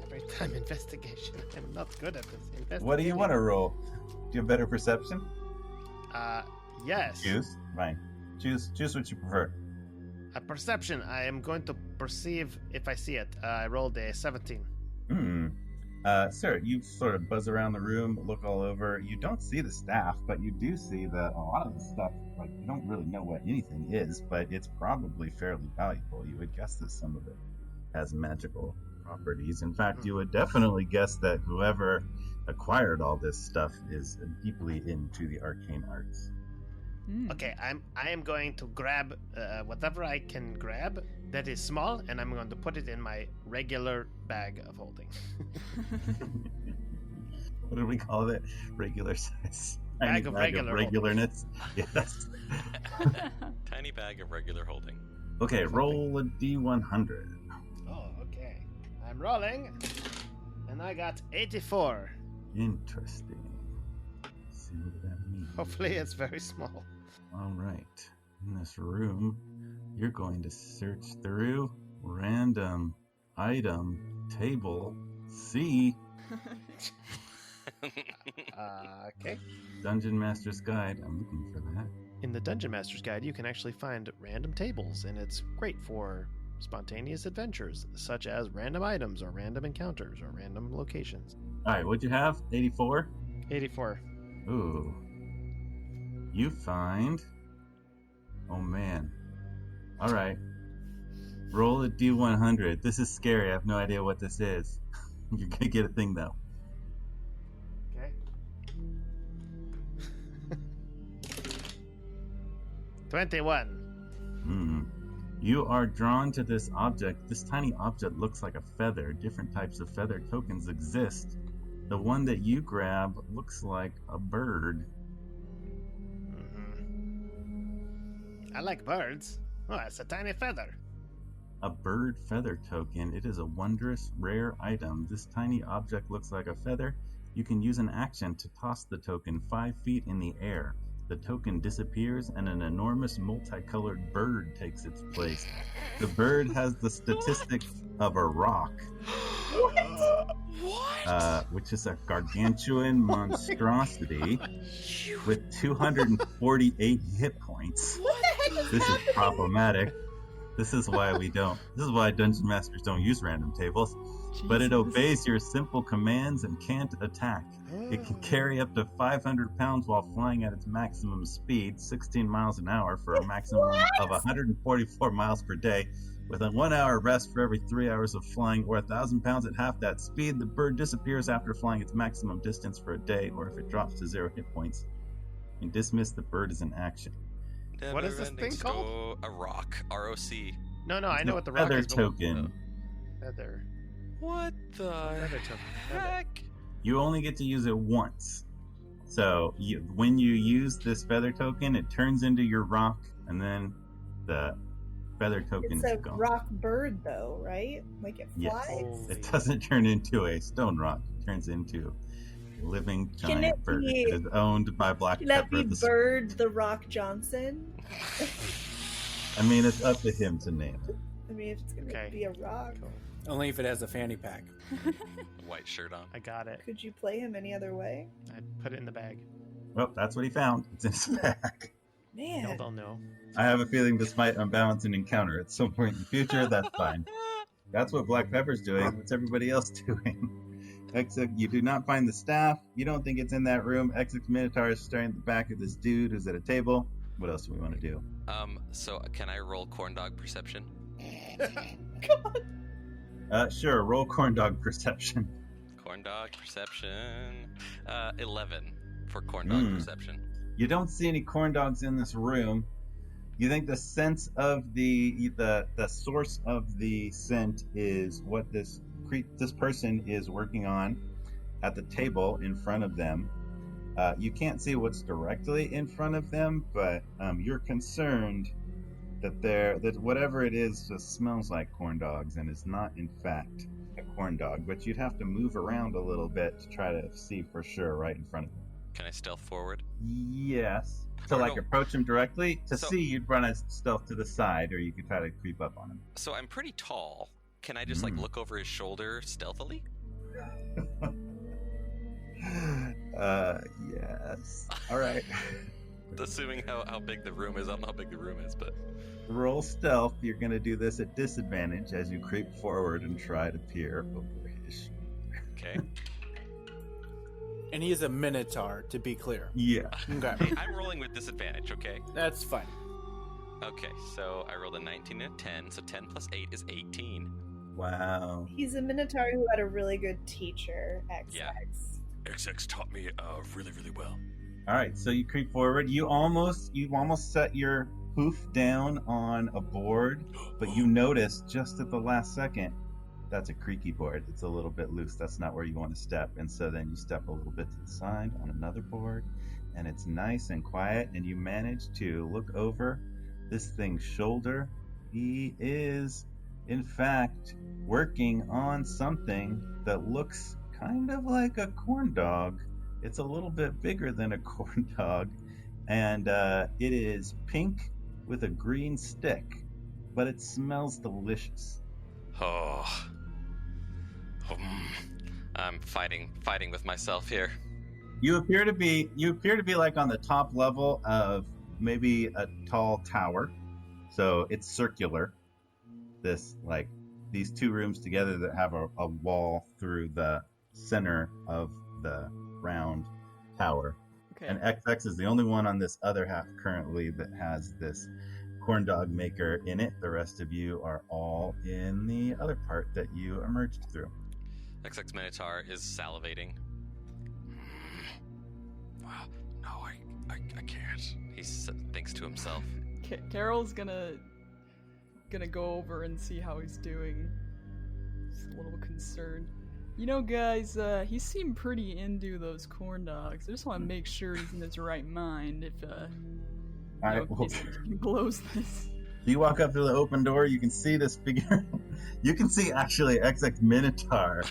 Every time investigation. I'm not good at this. What do you want to roll? Do you have better perception? Yes. Choose. Fine. Choose what you prefer. A perception. I am going to perceive if I see it. I rolled a 17. Sir, you sort of buzz around the room, look all over. You don't see the staff, but you do see that a lot of the stuff, like, you don't really know what anything is, but it's probably fairly valuable. You would guess that some of it has magical properties. In fact, you would definitely guess that whoever acquired all this stuff is deeply into the arcane arts. Okay, I am going to grab whatever I can grab that is small, and I'm going to put it in my regular bag of holding. What do we call it? Regular size. Bag of regularness. Yes. Tiny bag of regular holding. Okay, roll a D100. Oh, okay. I'm rolling, and I got 84. Interesting. Let's see what that means. Hopefully it's very small. All right. In this room, you're going to search through random item table C. Okay. Dungeon Master's Guide. I'm looking for that. In the Dungeon Master's Guide, you can actually find random tables, and it's great for spontaneous adventures, such as random items or random encounters or random locations. All right, what'd you have? 84? 84. Ooh. You find... Oh, man. All right. Roll a D100. This is scary. I have no idea what this is. You're going to get a thing, though. Okay. 21. You are drawn to this object. This tiny object looks like a feather. Different types of feather tokens exist. The one that you grab looks like a bird. I like birds. Oh, it's a tiny feather. A bird feather token. It is a wondrous, rare item. This tiny object looks like a feather. You can use an action to toss the token 5 feet in the air. The token disappears and an enormous multicolored bird takes its place. The bird has the statistic of a rock. What? Which is a gargantuan monstrosity with 248 hit points. This is problematic. This is why Dungeon Masters don't use random tables. Jesus. But it obeys your simple commands and can't attack. It can carry up to 500 pounds while flying at its maximum speed, 16 miles an hour, for a maximum of 144 miles per day, with a 1 hour rest for every 3 hours of flying, or 1,000 pounds at half that speed. The bird disappears after flying its maximum distance for a day, or if it drops to 0 hit points. And dismiss the bird as an action. What is this thing called? A rock. R-O-C. No, I know what the rock feather is. but- token. Feather. What the Feather token. heck? You only get to use it once. So when you use this feather token, it turns into your rock, and then the feather token It's is a gone. rock bird, though, right? Like it Yes. flies. It doesn't turn into a stone rock. It turns into a living Can giant it bird. be- It is owned by Black Can that Pepper. be Bird the Rock Johnson? I mean, it's up to him to name it. I mean, if it's gonna Okay. be a rock, Only if it has a fanny pack. White shirt on. I got it. could you play him any other way? I put it in the bag. Well, that's what he found. It's in his bag. Man, Y'all don't know. I have a feeling this might unbalance an encounter at some point in the future. That's fine. That's what Black Pepper's doing. What's everybody else doing? Except you do not find the staff. You don't think it's in that room. xXMinotaur is staring at the back of this dude who's at a table. What else do we want to do? So can I roll corn dog perception? Sure. Roll corn dog perception. Corn dog perception. 11 for corn dog perception. You don't see any corn dogs in this room. You think the sense of the source of the scent is what this person is working on at the table in front of them. You can't see what's directly in front of them, but you're concerned that whatever it is just smells like corn dogs and is not in fact a corn dog. But you'd have to move around a little bit to try to see for sure right in front of them. Can I stealth forward? Yes. To Or like no. approach him directly. To So- see, you'd run a stealth to the side, or you could try to creep up on him. So I'm pretty tall. Can I just like look over his shoulder stealthily? Yes. All right. Assuming how big the room is. I don't know how big the room is, but Roll stealth. You're going to do this at disadvantage as you creep forward and try to peer over his. okay. And he is a Minotaur, to be clear. Yeah. Okay. Hey, I'm rolling with disadvantage, okay? That's fine. Okay, so I rolled a 19 and a 10, so 10 plus 8 is 18. Wow. he's a Minotaur who had a really good teacher, XX. Yeah. XX taught me really, really well. All right. So you creep forward. You almost set your hoof down on a board, but you notice just at the last second that's a creaky board. It's a little bit loose. That's not where you want to step. And so then you step a little bit to the side on another board, and it's nice and quiet, and you manage to look over this thing's shoulder. He is, in fact, working on something that looks kind of like a corn dog. It's a little bit bigger than a corn dog, and it is pink with a green stick, but it smells delicious. Oh. I'm fighting with myself here. You appear to be like on the top level of maybe a tall tower. So it's circular. These two rooms together that have a wall through the center of the round tower. Okay. And XX is the only one on this other half currently that has this corn dog maker in it. The rest of you are all in the other part that you emerged through. xXMinotaur is salivating. Wow, no, I can't. He thinks to himself. Carol's gonna go over and see how he's doing. He's a little concerned. You know, guys, he seemed pretty into those corn dogs. I just want to make sure he's in his right mind if, All right, in well, case he blows this. you walk up to the open door, you can see this figure. You can see actually xXMinotaur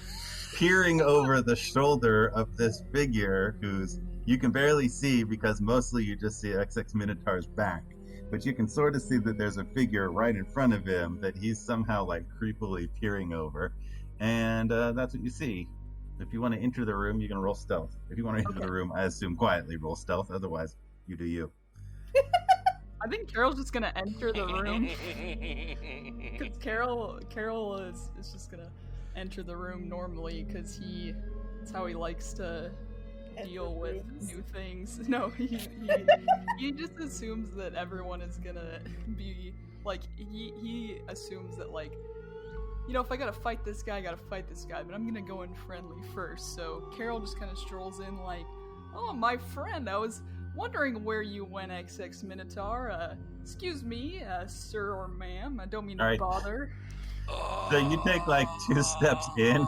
peering over the shoulder of this figure who's you can barely see because mostly you just see xXMinotaur's back. But you can sort of see that there's a figure right in front of him that he's somehow like creepily peering over. And that's what you see. If you want to enter the room, you can roll stealth. If you want to enter the room, I assume quietly roll stealth. Otherwise, you do you. I think Carol's just gonna enter the room. Because Carol is just gonna enter the room normally because that's how he likes to deal with new things. No, he just assumes that everyone is gonna be like he assumes that like, you know, if I gotta fight this guy, I gotta fight this guy, but I'm gonna go in friendly first. So Carol just kind of strolls in like, oh, my friend, I was Wondering where you went, xXMinotaur. Excuse me, sir or ma'am. I don't mean to All right. bother. So you take like 2 steps in.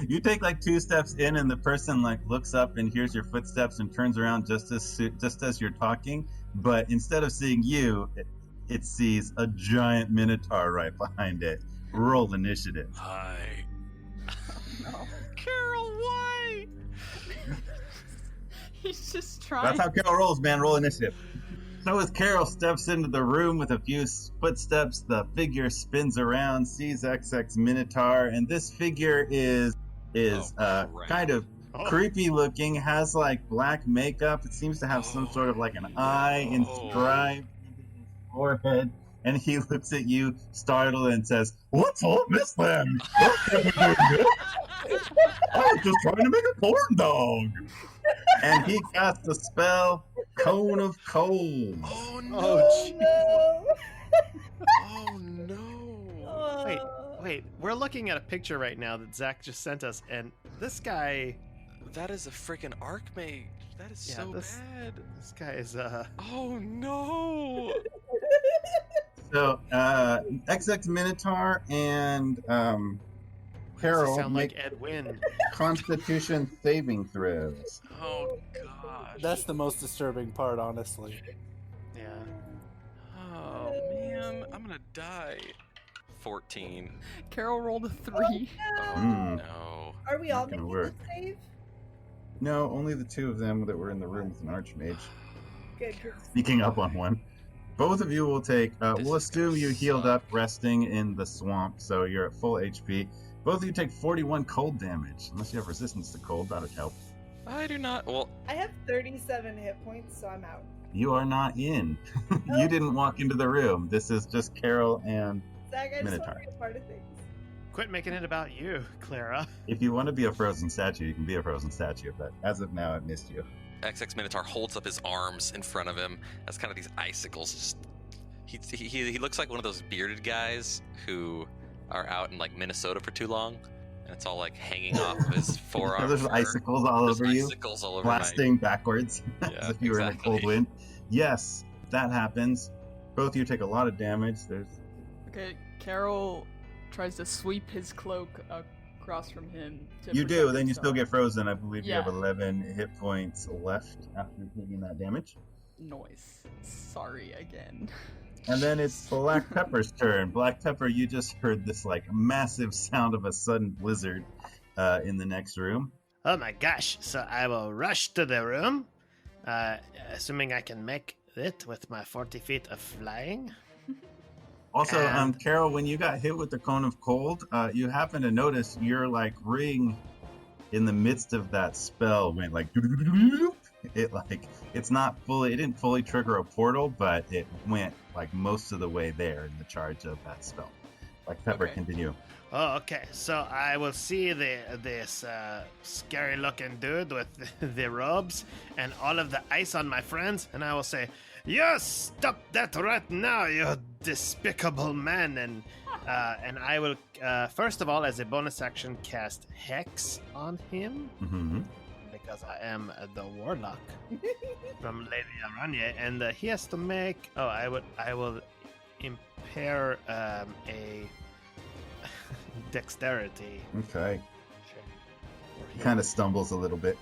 You take like 2 steps in, and the person like looks up and hears your footsteps and turns around just as you're talking. But instead of seeing you, it sees a giant Minotaur right behind it. Roll initiative. Hi. No. Carol, why? He's just trying. That's how Carol rolls, man. Roll initiative. So as Carol steps into the room with a few footsteps, the figure spins around, sees xXMinotaur, and this figure is kind of creepy looking, has like black makeup. It seems to have some sort of like an eye inscribed in his forehead, and he looks at you startled and says, "What's all this then? I was just trying to make a corn dog." And he casts the spell Cone of Cold. Oh no! Oh, Oh no! Wait. We're looking at a picture right now that Zach just sent us, and this guy. That is a freaking Archmage. That is so bad. This guy is Oh no! So, xXMinotaur and Carol sound make like Edwin. Constitution saving throws. Oh gosh. That's the most disturbing part, honestly. Yeah. Oh man, I'm gonna die. 14. Carol rolled a 3. Oh Hmm. no. Are we all Not gonna making work. the save? No, only the 2 of them that were in the room with an Archmage. Good. Sneaking up on one. Both of you will take, This we'll is assume gonna you healed suck. up resting in the swamp, so you're at full HP. Both of you take 41 cold damage. Unless you have resistance to cold, that would help. I do not. Well, I have 37 hit points, so I'm out. You are not in. You didn't walk into the room. This is just Carol and Zach, I just Minotaur. want to be a part of things. Quit making it about you, Clara. if you want to be a frozen statue, you can be a frozen statue, but as of now, I missed you. xXMinotaur holds up his arms in front of him as kind of these icicles. Just he looks like one of those bearded guys who are out in like Minnesota for too long, and it's all like hanging off of his forearm. There's icicles all over you, Icicles all over blasting backwards Yeah, as if you were in a exactly. cold wind. Yes, that happens. Both of you take a lot of damage. There's Okay, Carol tries to sweep his cloak across from him. To You do, protect then you still himself. get frozen. I believe you have Yeah. 11 hit points left after taking that damage. Noise. Sorry again. And then it's Black Pepper's turn. Black Pepper, you just heard this like massive sound of a sudden blizzard in the next room. Oh my gosh. So I will rush to the room, assuming I can make it with my 40 feet of flying. Also, And- Carol, when you got hit with the cone of cold, you happen to notice your like ring in the midst of that spell went like it didn't fully trigger a portal, but it went like most of the way there in the charge of that spell. Like Pepper, Okay. continue. Oh, okay. So I will see this scary-looking dude with the robes and all of the ice on my friends, and I will say, "You stop that right now, you despicable man!" And I will first of all, as a bonus action, cast Hex on him Mm-hmm. because I am the warlock from Lady Aranya, and he has to make. Oh, I will impair a dexterity. Okay. for He him. kind of stumbles a little bit.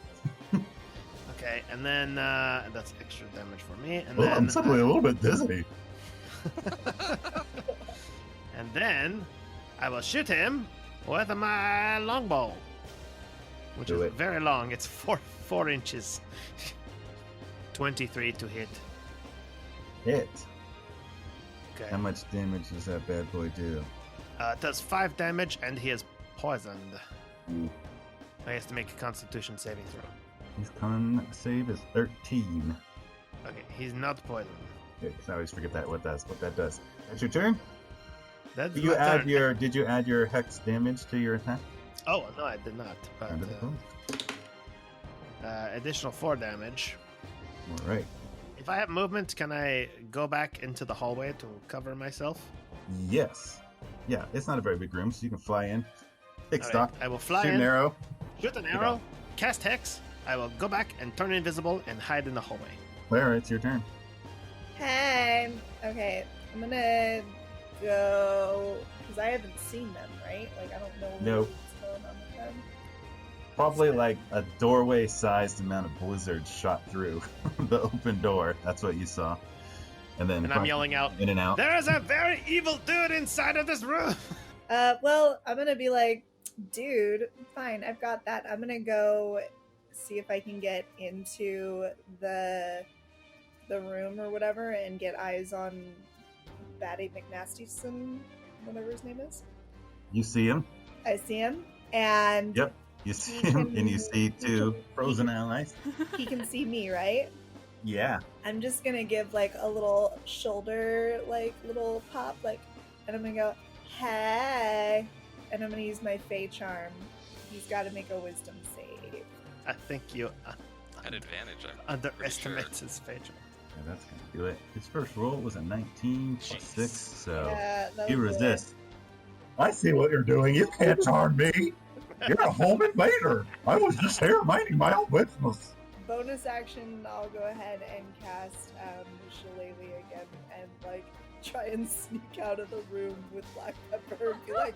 Okay, and then that's extra damage for me, and Oh, then I'm suddenly a little bit dizzy. and then I will shoot him with my longbow, which Do is it. very long. It's 4 inches. 23 to hit. Hit. Okay. How much damage does that bad boy do? It does 5 damage, and he is poisoned. Ooh. He has to make a Constitution saving throw. His con save is 13. Okay, he's not poisoned. Okay, 'cause I always forget what that does. That's your turn. That's Did you my add turn. Did you add your hex damage to your attack? Oh no, I did not. But Under the bonus. additional 4 damage. All right. If I have movement, can I go back into the hallway to cover myself? Yes. Yeah, it's not a very big room, so you can fly in. Take All right, stock. I will fly Shoot in, an arrow. shoot an Get arrow, on. cast Hex. I will go back and turn invisible and hide in the hallway. Clara, it's your turn. Hey. Okay, I'm gonna go because I haven't seen them, right? Like I don't know Nope. what's going on with them. Probably like a doorway-sized amount of blizzard shot through the open door. That's what you saw. And then And I'm yelling out, in and out. "There is a very evil dude inside of this room!" Well, I'm gonna be like, dude, fine, I've got that. I'm gonna go see if I can get into the room or whatever and get eyes on Batty McNastyson, whatever his name is. You see him? I see him, and Yep. You see him, and you see two frozen allies. he can see me, right? Yeah. I'm just gonna give like a little shoulder, like little pop, like, and I'm gonna go, hey, and I'm gonna use my Fey charm. He's got to make a wisdom save. I think you At advantage, I'm underestimate pretty his fate. Yeah, that's gonna do it. His first roll was a 19 plus Jeez. 6, so Yeah, he that'll do it. resists. I see what you're doing. You can't charm me. You're a home invader. I was just here minding my own business. Bonus action, I'll go ahead and cast Shillelagh again and like try and sneak out of the room with Black Pepper and be like,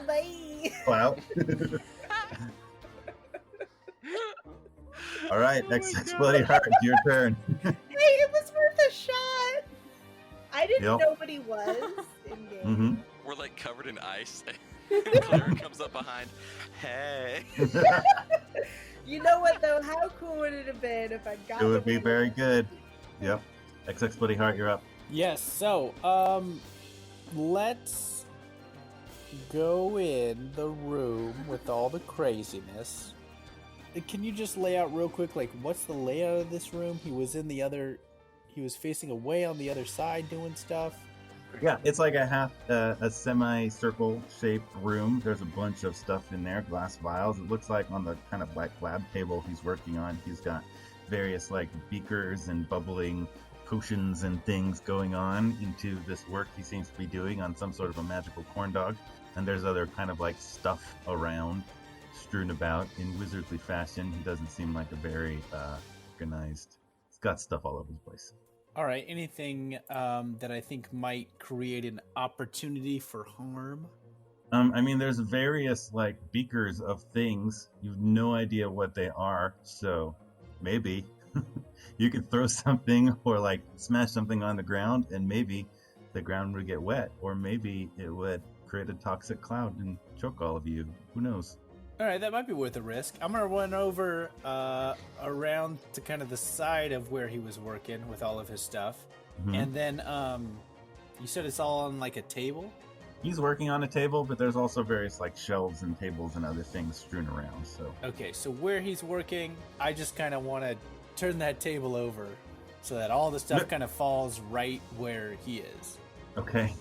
bye. Wow. All right, Oh my XX God. Bloody Heart, your turn. Hey, it was worth a shot. I didn't Yep. know what he was in game. Mm-hmm. We're like covered in ice. And Clara comes up behind. Hey. You know what though? How cool would it have been if I got It would the be win? very good. Yep. XX Bloody Heart, you're up. Yes, so, let's go in the room with all the craziness. Can you just lay out real quick, like, what's the layout of this room? He was facing away on the other side doing stuff. Yeah, it's like a semi-circle shaped room. There's a bunch of stuff in there, glass vials. It looks like on the kind of like lab table he's working on, he's got various like beakers and bubbling potions and things going on into this work he seems to be doing on some sort of a magical corn dog. And there's other kind of like stuff around, strewn about in wizardly fashion. He doesn't seem like a very organized. He's got stuff all over the place. All right, anything that I think might create an opportunity for harm? I mean, there's various like beakers of things. You've no idea what they are, so maybe you could throw something or like smash something on the ground, and maybe the ground would get wet, or maybe it would create a toxic cloud and choke all of you. Who knows? All right, that might be worth a risk. I'm gonna run over around to kind of the side of where he was working with all of his stuff, Mhm. and then you said it's all on like a table. He's working on a table, but there's also various like shelves and tables and other things strewn around. So Okay, so where he's working, I just kind of want to turn that table over so that all the stuff Yep. kind of falls right where he is. okay.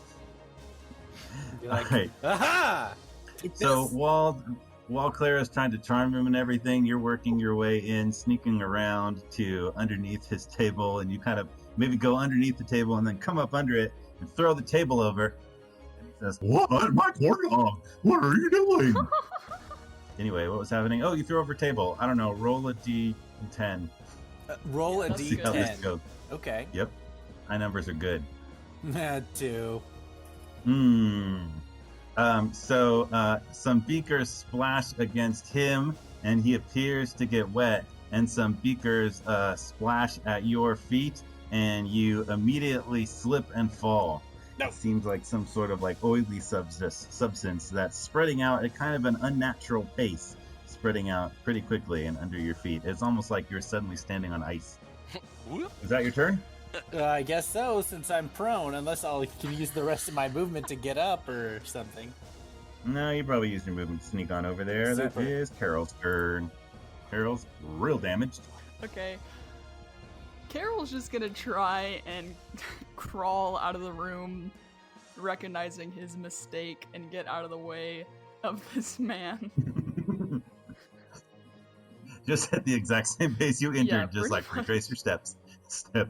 Be like, All right. aha! Take So this. while Clara's trying to charm him and everything, you're working your way in, sneaking around to underneath his table, and you kind of maybe go underneath the table and then come up under it and throw the table over. And he says, "What? My corn dog? What are you doing?" Anyway, what was happening? Oh, you threw over a table. I don't know. Roll a d10. Roll a That's See how this d10. goes. Okay. Yep. High numbers are good. 2. So some beakers splash against him, and he appears to get wet. And some beakers splash at your feet, and you immediately slip and fall. No. It seems like some sort of like oily substance that's spreading out at kind of an unnatural pace, spreading out pretty quickly and under your feet. It's almost like you're suddenly standing on ice. Whoop. Is that your turn? I guess so, since I'm prone, unless I can use the rest of my movement to get up or something. No, you probably used your movement to sneak on over there. Super. That is Carol's turn. Carol's real damaged. Okay. Carol's just gonna try and crawl out of the room, recognizing his mistake, and get out of the way of this man. Just at the exact same pace you entered, Yeah, just pretty like much. retrace your steps. Step.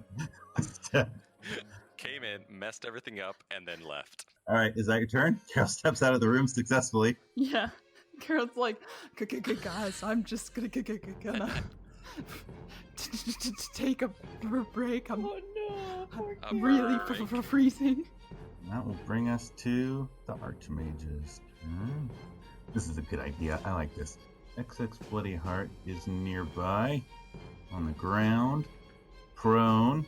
Came in, messed everything up, and then left. All right, is that your turn? Carol steps out of the room successfully. Yeah. Carol's like, guys, I'm just gonna take a break. I'm really freezing. That will bring us to the Archmage's turn. This is a good idea. I like this. XX Bloody Heart is nearby, on the ground, prone.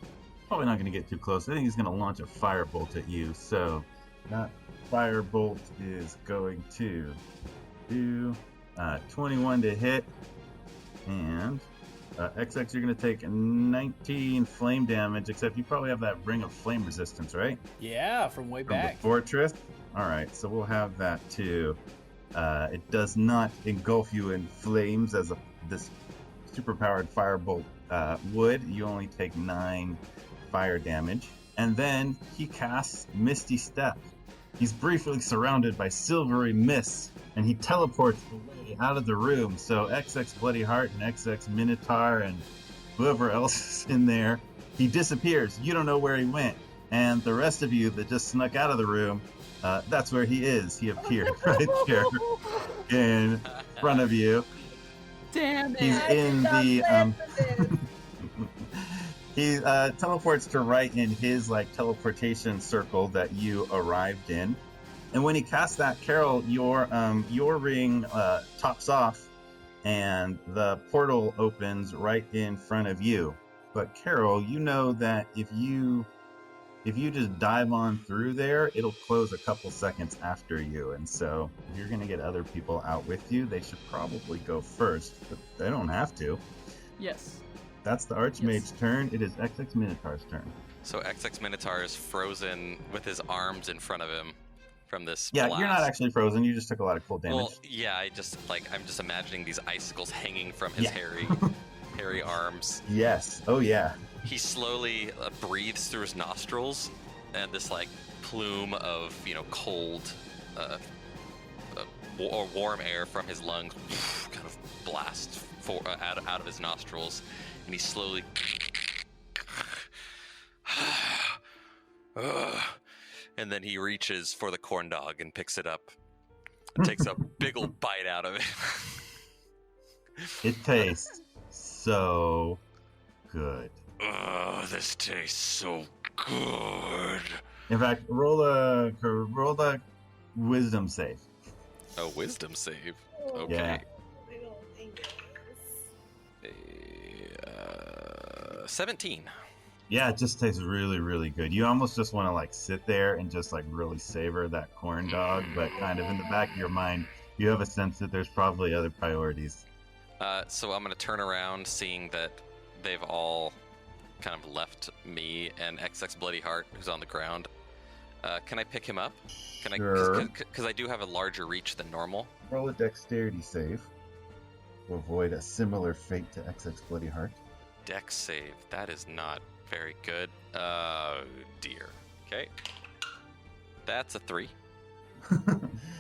Probably not going to get too close. I think he's going to launch a firebolt at you. So that firebolt is going to do 21 to hit, and XX, you're going to take 19 flame damage, except you probably have that ring of flame resistance, right? Yeah, from way From back. the fortress? Alright, so we'll have that too. It does not engulf you in flames as this superpowered firebolt would. You only take 9 fire damage. And then he casts Misty Step. He's briefly surrounded by silvery mist, and he teleports away out of the room. So XX Bloody Heart and xXMinotaur and whoever else is in there, he disappears. You don't know where he went. And the rest of you that just snuck out of the room, that's where he is. He appeared right there in front of you. Damn it. He's in the he teleports to right in his like teleportation circle that you arrived in. And when he casts that, Carol, your ring tops off and the portal opens right in front of you. But Carol, you know that if you just dive on through there, it'll close a couple seconds after you. And so if you're going to get other people out with you, they should probably go first, but they don't have to. Yes. That's the Archmage's turn. It is xXMinotaur's turn. So xXMinotaur is frozen with his arms in front of him from this Yeah, blast. you're not actually frozen. You just took a lot of cold damage. Well, yeah, I'm just imagining these icicles hanging from his hairy arms. Yes. Oh, yeah. He slowly breathes through his nostrils, and this like plume of cold or warm air from his lungs kind of blasts out of his nostrils, and he slowly and then he reaches for the corn dog and picks it up and takes a big old bite out of it. It tastes so good. Oh, this tastes so good. In fact, roll a wisdom save. A wisdom save. Okay. Yeah. 17. Yeah, it just tastes really, really good. You almost just want to like sit there and just like really savor that corn dog, but kind of in the back of your mind, you have a sense that there's probably other priorities. So I'm going to turn around, seeing that they've all kind of left me and XX Bloody Heart, who's on the ground. Can I pick him up? Sure. Because I do have a larger reach than normal. Roll a dexterity save to avoid a similar fate to XX Bloody Heart. Dex save. That is not very good. Oh, dear. Okay. That's a 3.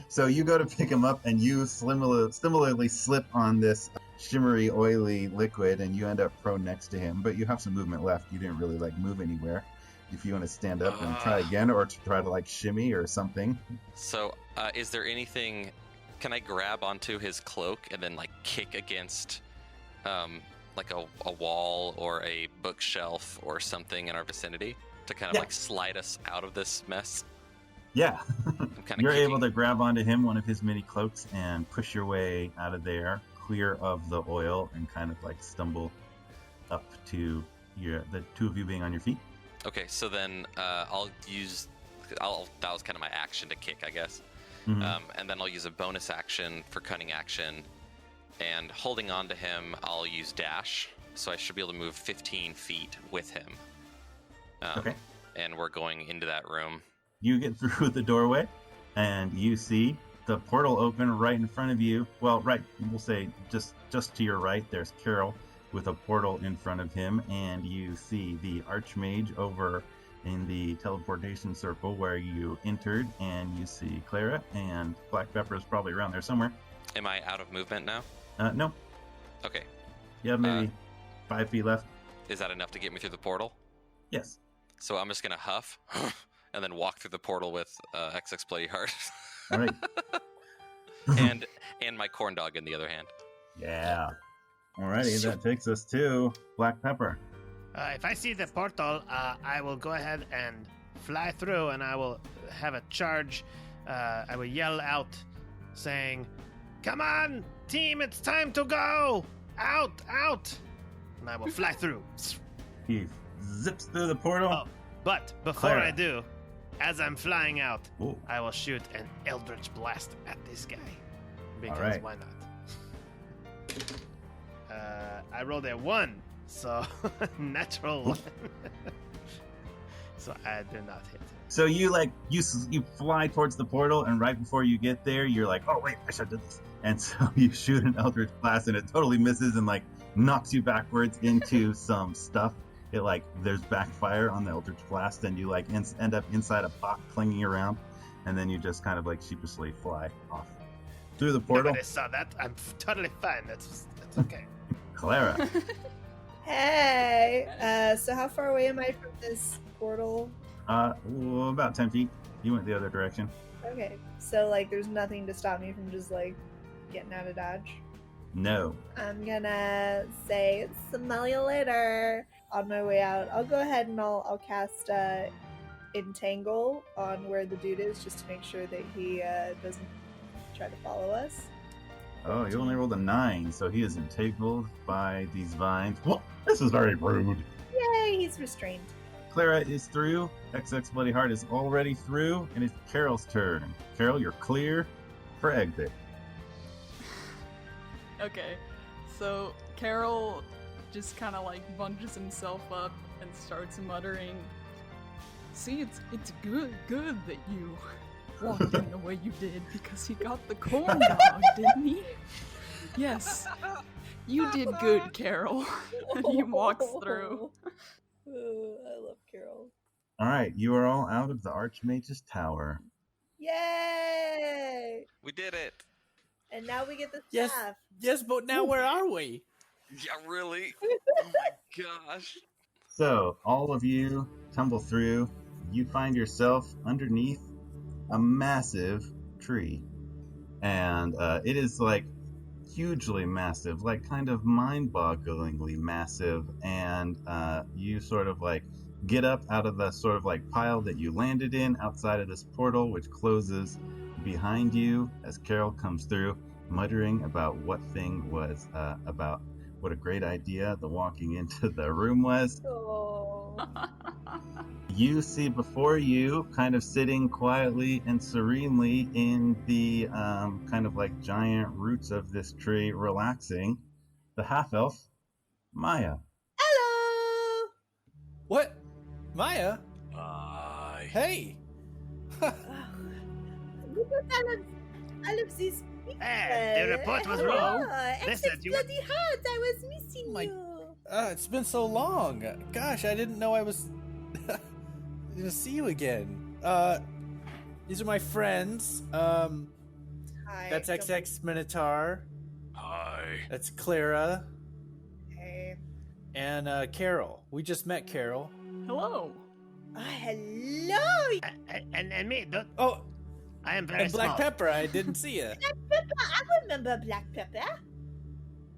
So you go to pick him up, and you similarly slip on this shimmery, oily liquid, and you end up prone next to him. But you have some movement left. You didn't really like move anywhere. If you want to stand up and try again, or to try to like shimmy or something. So, is there anything? Can I grab onto his cloak and then like kick against, like a wall or a bookshelf or something in our vicinity to kind of like slide us out of this mess? Yeah. You're kicking. able to grab onto him, one of his mini cloaks, and push your way out of there, clear of the oil, and kind of like stumble up to the two of you being on your feet. Okay, so then that was kind of my action to kick, I guess. Mm-hmm. And then I'll use a bonus action for cunning action. And holding on to him, I'll use dash. So I should be able to move 15 feet with him. Okay. And we're going into that room. You get through the doorway, and you see the portal open right in front of you. Well, right, we'll say just to your right, there's Carol with a portal in front of him, and you see the Archmage over in the teleportation circle where you entered, and you see Clara, and Black Pepper is probably around there somewhere. Am I out of movement now? No. Okay. You have maybe 5 feet left. Is that enough to get me through the portal? Yes. So I'm just going to huff and then walk through the portal with XX Bloody Heart. All right. and my corn dog in the other hand. Yeah. Alrighty, that takes us to Black Pepper. If I see the portal, I will go ahead and fly through, and I will have a charge. I will yell out, saying, "Come on, team! It's time to go! Out! Out!" And I will fly through. He zips through the portal. Oh, but before Clara. I do, as I'm flying out, Ooh. I will shoot an Eldritch Blast at this guy. Because Alright. why not? I rolled a 1, so natural 1. So I do not hit. So you you fly towards the portal, and right before you get there, you're like, "Oh wait, I should do this." And so you shoot an Eldritch Blast, and it totally misses and knocks you backwards into some stuff. It there's backfire on the Eldritch Blast, and you end up inside a pot clinging around, and then you just kind of sheepishly fly off through the portal. Nobody saw that. I'm totally fine. That's okay. Clara. Hey, so how far away am I from this portal? About 10 feet. You went the other direction. Okay, so there's nothing to stop me from just getting out of Dodge. No. I'm gonna say smell you later on my way out. I'll go ahead and I'll cast Entangle on where the dude is, just to make sure that he doesn't try to follow us. Oh, you only rolled a 9, so he is entangled by these vines. Well, this is very rude. Yay, he's restrained. Clara is through. XX Bloody Heart is already through, and it's Carol's turn. Carol, you're clear for exit. Okay, so Carol just kind of bunches himself up and starts muttering, "See, it's good that you walked in the way you did, because he got the corn dog, didn't he? Yes, you did good, Carol." And he walks through. I love Carol. All right, you are all out of the Archmage's Tower. Yay! We did it. And now we get the Yes, staff. yes, but now where are we? Yeah, really? Oh my gosh. So, all of you tumble through. You find yourself underneath a massive tree. And it is hugely massive, kind of mind-bogglingly massive. And you sort of get up out of the sort of pile that you landed in outside of this portal, which closes behind you as Carol comes through, muttering about what thing was about what a great idea the walking into the room was. Oh. You see before you, kind of sitting quietly and serenely in the kind of giant roots of this tree, relaxing, the half-elf, Maya. Hello! What? Maya? Aye. Hey! Look at all of these people. Hey, the report was wrong. Listen, XX you- Bloody Heart, I was missing My- you. It's been so long. Gosh, I didn't know I was gonna see you again. These are my friends. Hi. That's xXMinotaur. Aye. That's Clara Hey. and Carol. We just met Carol. Hello. Hello! And me, Oh, I am very and Black small. Pepper. I didn't see you. Pepper, I remember Black Pepper.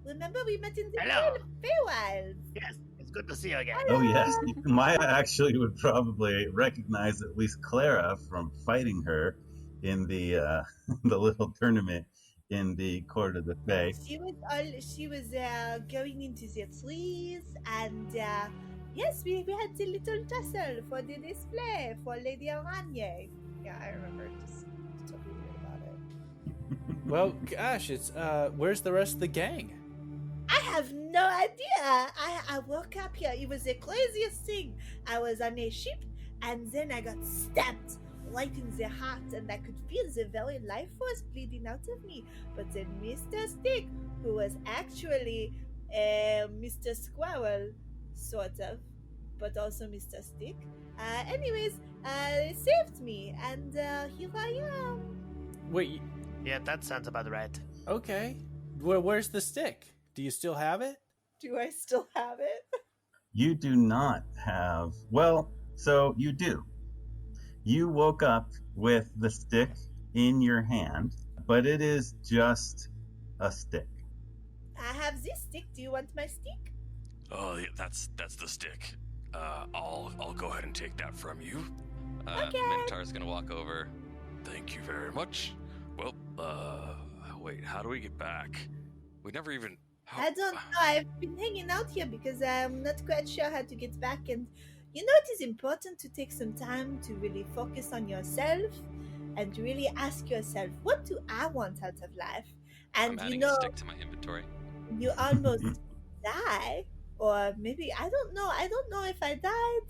Remember we met in the Hello. Feywild. Yes, it's good to see you again. Oh yes, Maya actually would probably recognize at least Clara from fighting her in the the little tournament in the court of the Fae. She was going into the trees, and yes, we had the little tussle for the display for Lady Aranye. Yeah, I remember. Just totally weird about it. Well, gosh, it's where's the rest of the gang? I have no idea. I woke up here. It was the craziest thing. I was on a ship, and then I got stabbed right in the heart, and I could feel the very life force bleeding out of me. But then Mr. Stick, who was actually Mr. Squirrel, sort of, but also Mr. Stick. Anyways, saved me, and here I am. Wait, Yeah, that sounds about right. okay. Where's the stick? Do you still have it? Do I still have it? You do not have. Well, so you do. You woke up with the stick in your hand. but it is just a stick. I have this stick. Do you want my stick? Oh, yeah, that's the stick. I'll go ahead and take that from you. Okay. Minotaur's gonna walk over. Thank you very much. Well, wait, how do we get back? We never even. I don't know. I've been hanging out here because I'm not quite sure how to get back. And you know, it is important to take some time to really focus on yourself and to really ask yourself, what do I want out of life? And I'm adding you know, a stick to my inventory. you almost die, or maybe I don't know. I don't know if I died.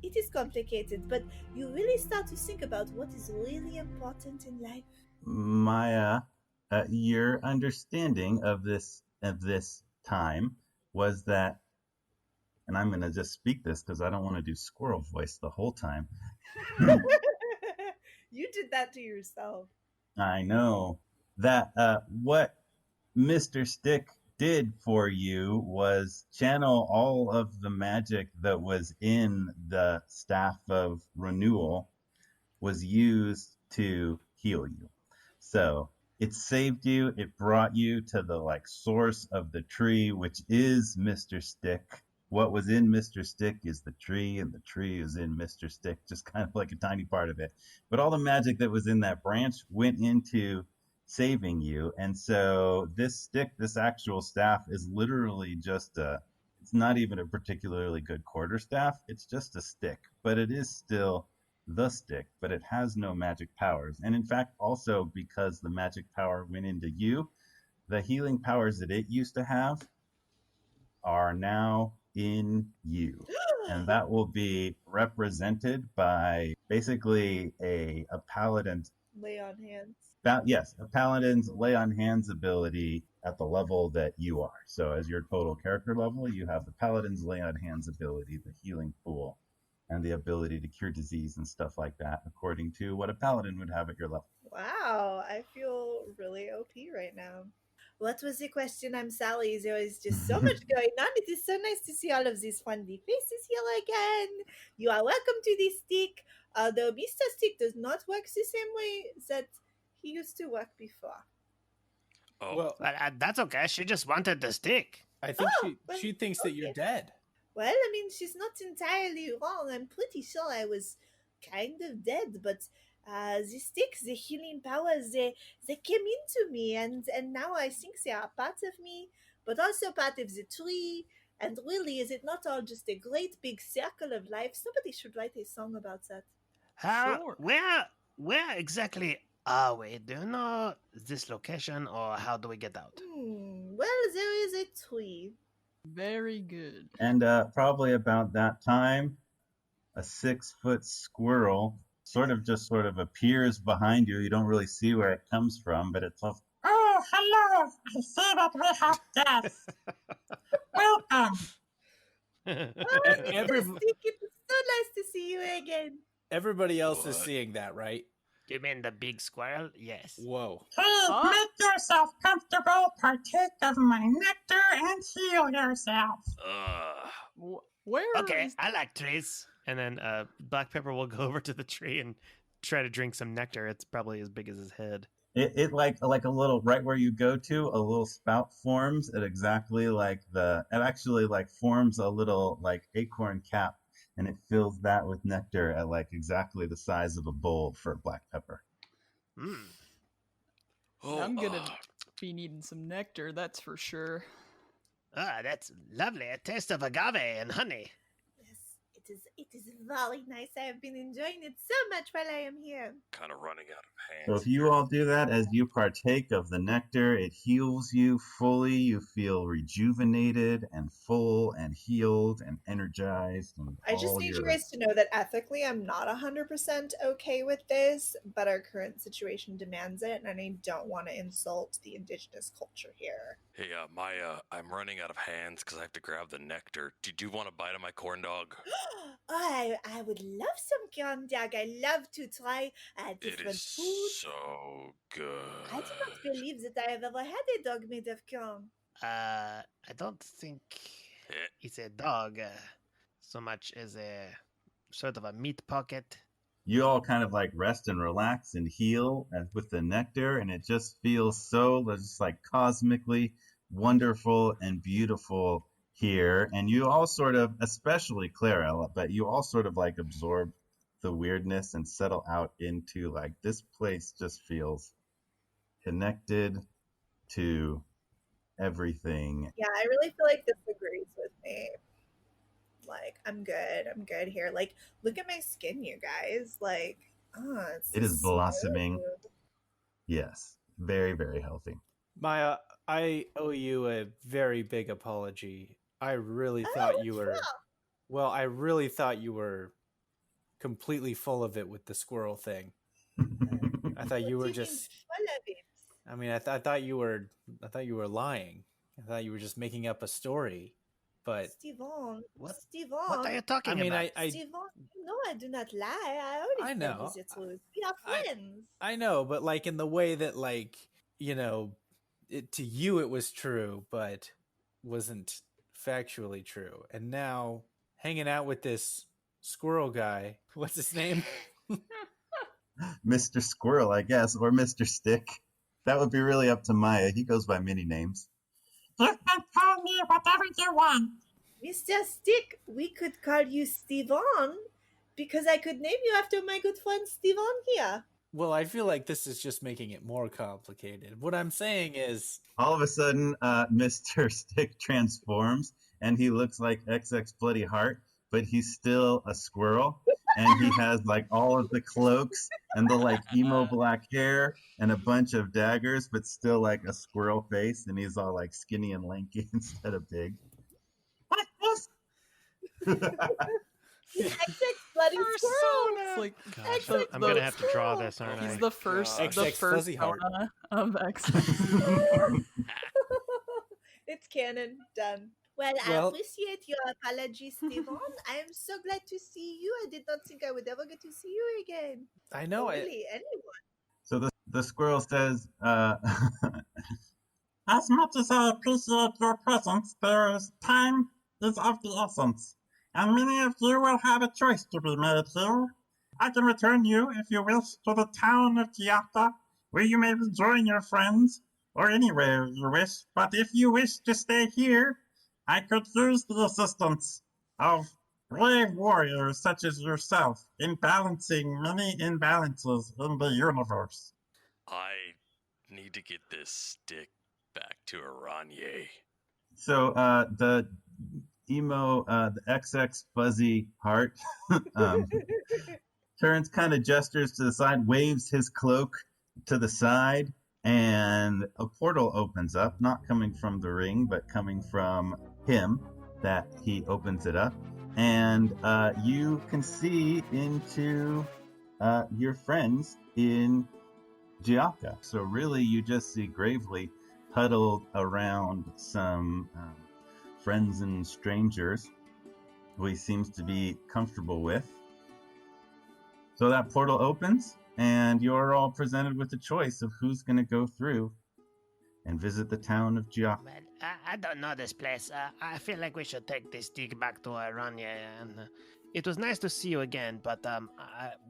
It is complicated, but you really start to think about what is really important in life. Maya, your understanding of this time was that, and I'm going to just speak this because I don't want to do squirrel voice the whole time. You did that to yourself. I know that what Mr. Stick did for you was channel all of the magic that was in the Staff of Renewal was used to heal you. So it saved you. It brought you to the source of the tree, which is Mr. Stick. What was in Mr. Stick is the tree, and the tree is in Mr. Stick, just kind of like a tiny part of it. But all the magic that was in that branch went into saving you. And so this stick, this actual staff, is literally just it's not even a particularly good quarterstaff. It's just a stick, but it is still the stick, but it has no magic powers. And in fact, also because the magic power went into you, the healing powers that it used to have are now in you. And that will be represented by basically a paladin's Lay on hands. yes, a paladin's lay on hands ability at the level that you are. So as your total character level, you have the paladin's lay on hands ability, the healing pool, and the ability to cure disease and stuff like that, according to what a paladin would have at your level. Wow, I feel really OP right now. What was the question? I'm sorry. There is just so much going on. It is so nice to see all of these friendly faces here again. You are welcome to this stick. Although Mr. Stick does not work the same way that he used to work before. Oh, Well, That's okay. She just wanted the stick. I think well, she thinks that you're okay. dead. Well, I mean, she's not entirely wrong. I'm pretty sure I was kind of dead, but the sticks, the healing powers, they came into me, and now I think they are part of me, but also part of the tree. And really, is it not all just a great big circle of life? Somebody should write a song about that. Sure. Where exactly are we? Do you know this location, or how do we get out? Well, there is a tree. Very good. And probably about that time, a 6-foot squirrel sort of appears behind you. You don't really see where it comes from, but it's off. Oh, hello. I see that we have guests. Welcome. It is so nice to see you again. Everybody else is What? seeing that, right? You mean the big squirrel? Yes. Whoa. Please Huh? make yourself comfortable, partake of my nectar, and heal yourself. Where Okay, is- I like trees. And then Black Pepper will go over to the tree and try to drink some nectar. It's probably as big as his head. It like a little, right where you go to, a little spout forms at exactly it actually forms a little acorn cap, and it fills that with nectar at exactly the size of a bowl for Black Pepper. Mm. I'm gonna be needing some nectar, that's for sure. Ah, that's lovely. A taste of agave and honey. Yes, it is very nice. I have been enjoying it so much while I am here. kind of running out of So hands. if you all do that, as you partake of the nectar, it heals you fully. You feel rejuvenated and full and healed and energized. And I just all need you your- guys to know that ethically I'm not 100% okay with this, but our current situation demands it, and I don't want to insult the indigenous culture here. Hey, Maya, I'm running out of hands because I have to grab the nectar. Did you want a bite of my corn dog? Oh, I would love some corn dog. I love to try It different is food. so good. I do not believe that I have ever had a dog made of corn. I don't think Eh, it's a dog so much as a sort of a meat pocket. you all kind of like rest and relax and heal with the nectar, and it just feels so just like cosmically wonderful and beautiful here. And you all sort of, especially Clara, but you all sort of like absorb the weirdness and settle out into like this place just feels connected to everything. Yeah, I really feel like this agrees with me. Like, I'm good here. Like, look at my skin, you guys. Like, It is so blossoming. smooth. Yes, very, very healthy. Maya, I owe you a very big apology. I really thought you were. Well, I really thought you were completely full of it with the squirrel thing. I thought you were just. Full of it? I mean, I thought you were. I thought you were lying. I thought you were just making up a story. But Steven, What? Steven, What are you talking about? Steven, no, I do not lie. I always tell you the truth. We are friends. I know, but like in the way that, like, you know, to you it was true, but wasn't factually true. And now hanging out with this squirrel guy, what's his name? Mr. Squirrel, I guess, or Mr. Stick. That would be really up to Maya. He goes by many names. You can call me whatever you want. Mr. Stick, we could call you Steven because I could name you after my good friend Steven here. Well, I feel like this is just making it more complicated. What I'm saying is, All of a sudden, Mr. Stick transforms, and he looks like XX Bloody Heart, but he's still a squirrel, and he has like all of the cloaks and the like emo black hair and a bunch of daggers, but still like a squirrel face, and he's all like skinny and lanky instead of big. What is He's XX Bloody Squirrel. It's like Gosh, I'm gonna have to draw this, aren't I? he's the first, God. the XX first Fuzzy Heart. Sona of X. It's canon. Done. Well, I Well- appreciate your apology, Steven. I am so glad to see you. I did not think I would ever get to see you again. I know Or it. really, anyone. So the squirrel says, As much as I appreciate your presence, time is of the essence, and many of you will have a choice to be made here. I can return you, if you wish, to the town of Giata, where you may rejoin your friends, or anywhere you wish. But if you wish to stay here, I could use the assistance of brave warriors such as yourself in balancing many imbalances in the universe. I need to get this stick back to Aranye. so the emo, the XX Fuzzy Heart turns, kind of gestures to the side, waves his cloak to the side, and a portal opens up, not coming from the ring, but coming from him, that he opens it up. And you can see into your friends in Giacca. So really, you just see Gravely huddled around some friends and strangers who he seems to be comfortable with. So that portal opens, and you're all presented with the choice of who's going to go through and visit the town of Giacca. Well, I don't know this place. I feel like we should take this dig back to Aranya. And it was nice to see you again, but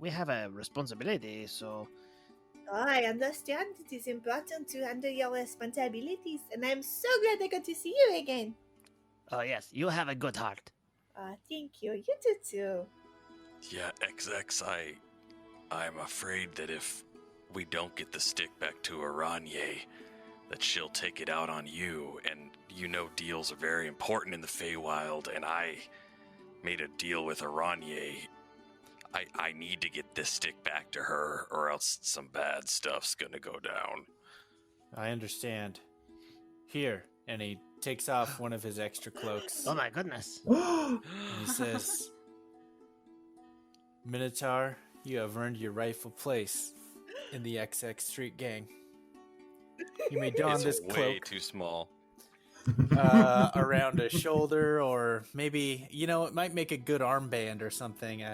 we have a responsibility, so... Oh, I understand. It is important to handle your responsibilities, and I'm so glad I got to see you again. Oh, yes, you have a good heart. Thank you. You do too. Yeah, XX, I'm afraid that if we don't get the stick back to Aranye, that she'll take it out on you, and you know deals are very important in the Feywild, and I made a deal with Aranye. I need to get this stick back to her, or else some bad stuff's gonna go down. I understand. Here, and he takes off one of his extra cloaks. Oh my goodness. And he says, Minotaur, you have earned your rightful place in the XX Street Gang. You may don It's this way cloak too small. around a shoulder, or maybe, it might make a good armband or something.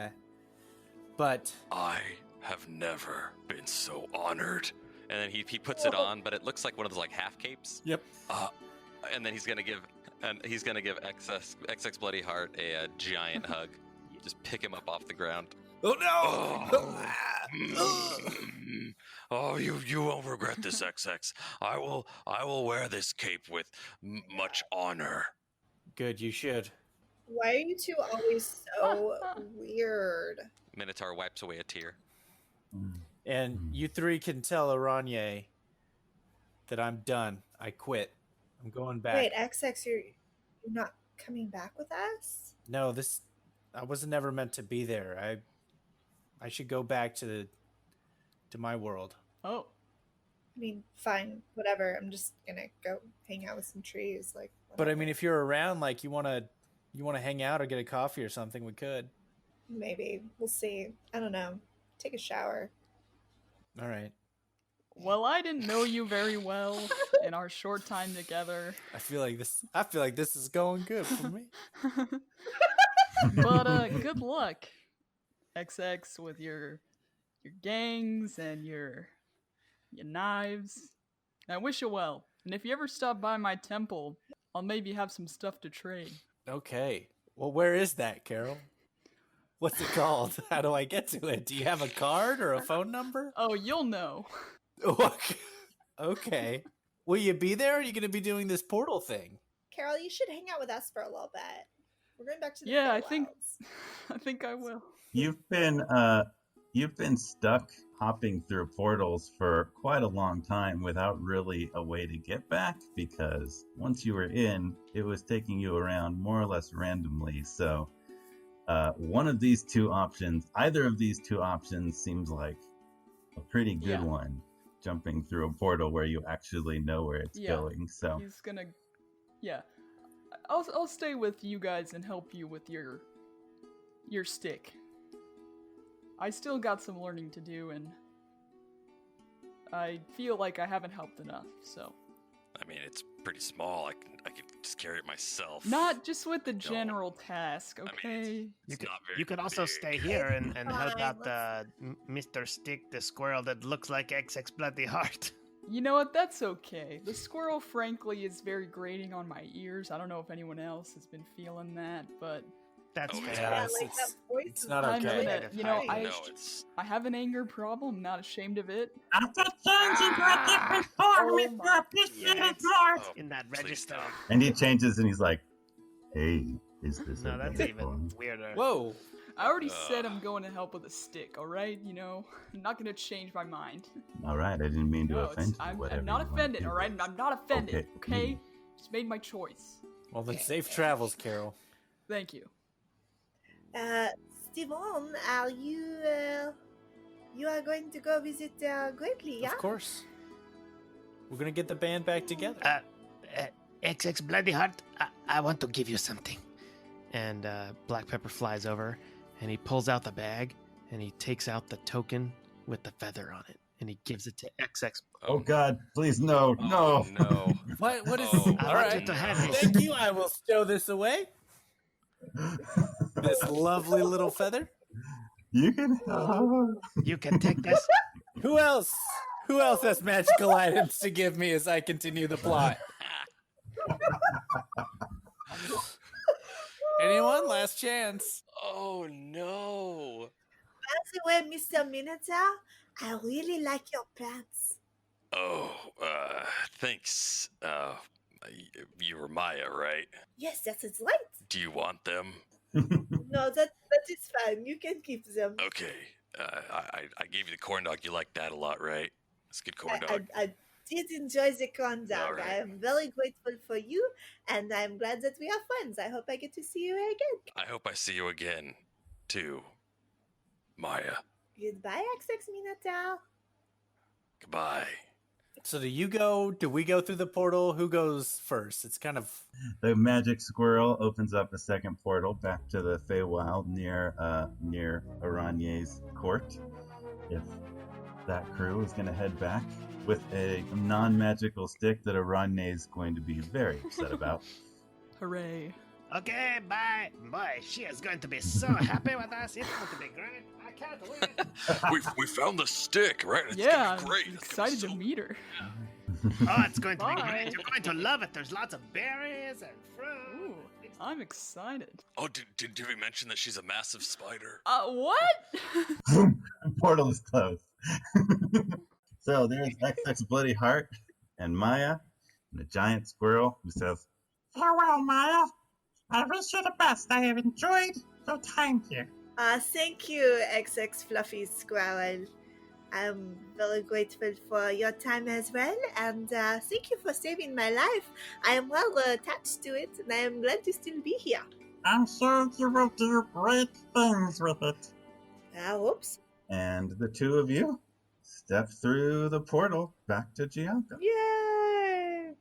But I have never been so honored. And then he puts it on, but it looks like one of those like half capes. Yep. And then he's gonna give XX Bloody Heart a giant hug. Just pick him up off the ground. Oh no! Oh, you won't regret this, XX. I will wear this cape with much honor. Good, you should. Why are you two always so weird? Minotaur wipes away a tear. And you three can tell Aranye that I'm done. I quit. I'm going back. Wait, XX, you're not coming back with us? No, I wasn't never meant to be there. I should go back to my world. Oh. I mean, fine, whatever. I'm just gonna go hang out with some trees, like. But I whatever. mean, if you're around, like you wanna hang out or get a coffee or something, we could. Maybe we'll see. I don't know. Take a shower. All right. Well, I didn't know you very well in our short time together. I feel like this is going good for me. But good luck, XX, with your gangs and your knives. I wish you well. And if you ever stop by my temple, I'll maybe have some stuff to trade. Okay. Well, where is that, Carol? What's it called? How do I get to it? Do you have a card or a phone number? Oh, you'll know. Okay. Will you be there? Or are you going to be doing this portal thing? Carol, you should hang out with us for a little bit. We're going back to the Yeah, Feywilds. I think I will. You've been stuck hopping through portals for quite a long time without really a way to get back, because once you were in, it was taking you around more or less randomly. So one of these two options, either of these two options seems like a pretty good one, jumping through a portal where you actually know where it's going. So he's gonna, I'll stay with you guys and help you with your stick. I still got some learning to do, and I feel like I haven't helped enough, so. I mean, it's pretty small. I can just carry it myself. Not just with the general task, okay? I mean, it's not very You could also big. stay here and help out Mr. Stick, the squirrel that looks like XX Bloody Heart. You know what? That's okay. The squirrel, frankly, is very grating on my ears. I don't know if anyone else has been feeling that, but... That's fair. Yeah, like that voice it's is not really okay. I have an anger problem. I'm not ashamed of it. after changing to a different form with your appreciated Lord. In that Please register. stop. And he changes and he's like, "Hey, is this No, a that's good even one?" weirder. Whoa. I already said I'm going to help with a stick, alright? You know? I'm not going to change my mind. All right, I didn't mean to No, offend you. I'm whatever not you wanna offended, do. alright? I'm not offended, okay? Just made my choice. Well, then safe travels, Carol. Thank you. Steven, are you you are going to go visit Greatly, yeah? Of course. We're going to get the band back together. XX Bloody Heart, I want to give you something. And Black Pepper flies over, and he pulls out the bag, and he takes out the token with the feather on it, and he gives it to XX. Oh God, please no, no. No. What is... Oh, I want you to have this. Thank you. I will stow this away. This lovely little feather. You can. You can take this. Who else? Who else has magical items to give me as I continue the plot? Anyone? Last chance. Oh no. By the way, Mr. Minotaur, I really like your plants. Oh, thanks. You were Maya, right? Yes, that is right. Do you want them? No, that is fine. You can keep them. Okay. I gave you the corn dog. You like that a lot, right? It's a good corn dog. I did enjoy the corn dog. All right. I am very grateful for you, and I'm glad that we are friends. I hope I get to see you again. I hope I see you again, too, Maya. Goodbye, xXMinotaur. Goodbye. So do we go through the portal? Who goes first? It's kind of... The magic squirrel opens up a second portal back to the Feywild near Aranye's court. If that crew is going to head back with a non-magical stick that Aranye is going to be very upset about. Hooray. Okay, bye. Boy, she is going to be so happy with us. It's going to be great. I can't wait. we found the stick, right? It's Yeah, gonna be great. I'm It's gonna be excited to so- meet her. Oh, it's going to be Bye. great. You're going to love it. There's lots of berries and fruit. Ooh. It's I'm excited. Oh, did we mention that she's a massive spider? What? Boom! The portal is closed. So there's XX Bloody Heart and Maya, and a giant squirrel who says, Farewell, Maya. I wish you the best. I have enjoyed your time here. Thank you, XX Fluffy Squirrel. I'm very grateful for your time as well, and thank you for saving my life. I am well attached to it, and I am glad to still be here. I'm sure you will do great things with it. I hope so. and the two of you step through the portal back to Gianca. Yay!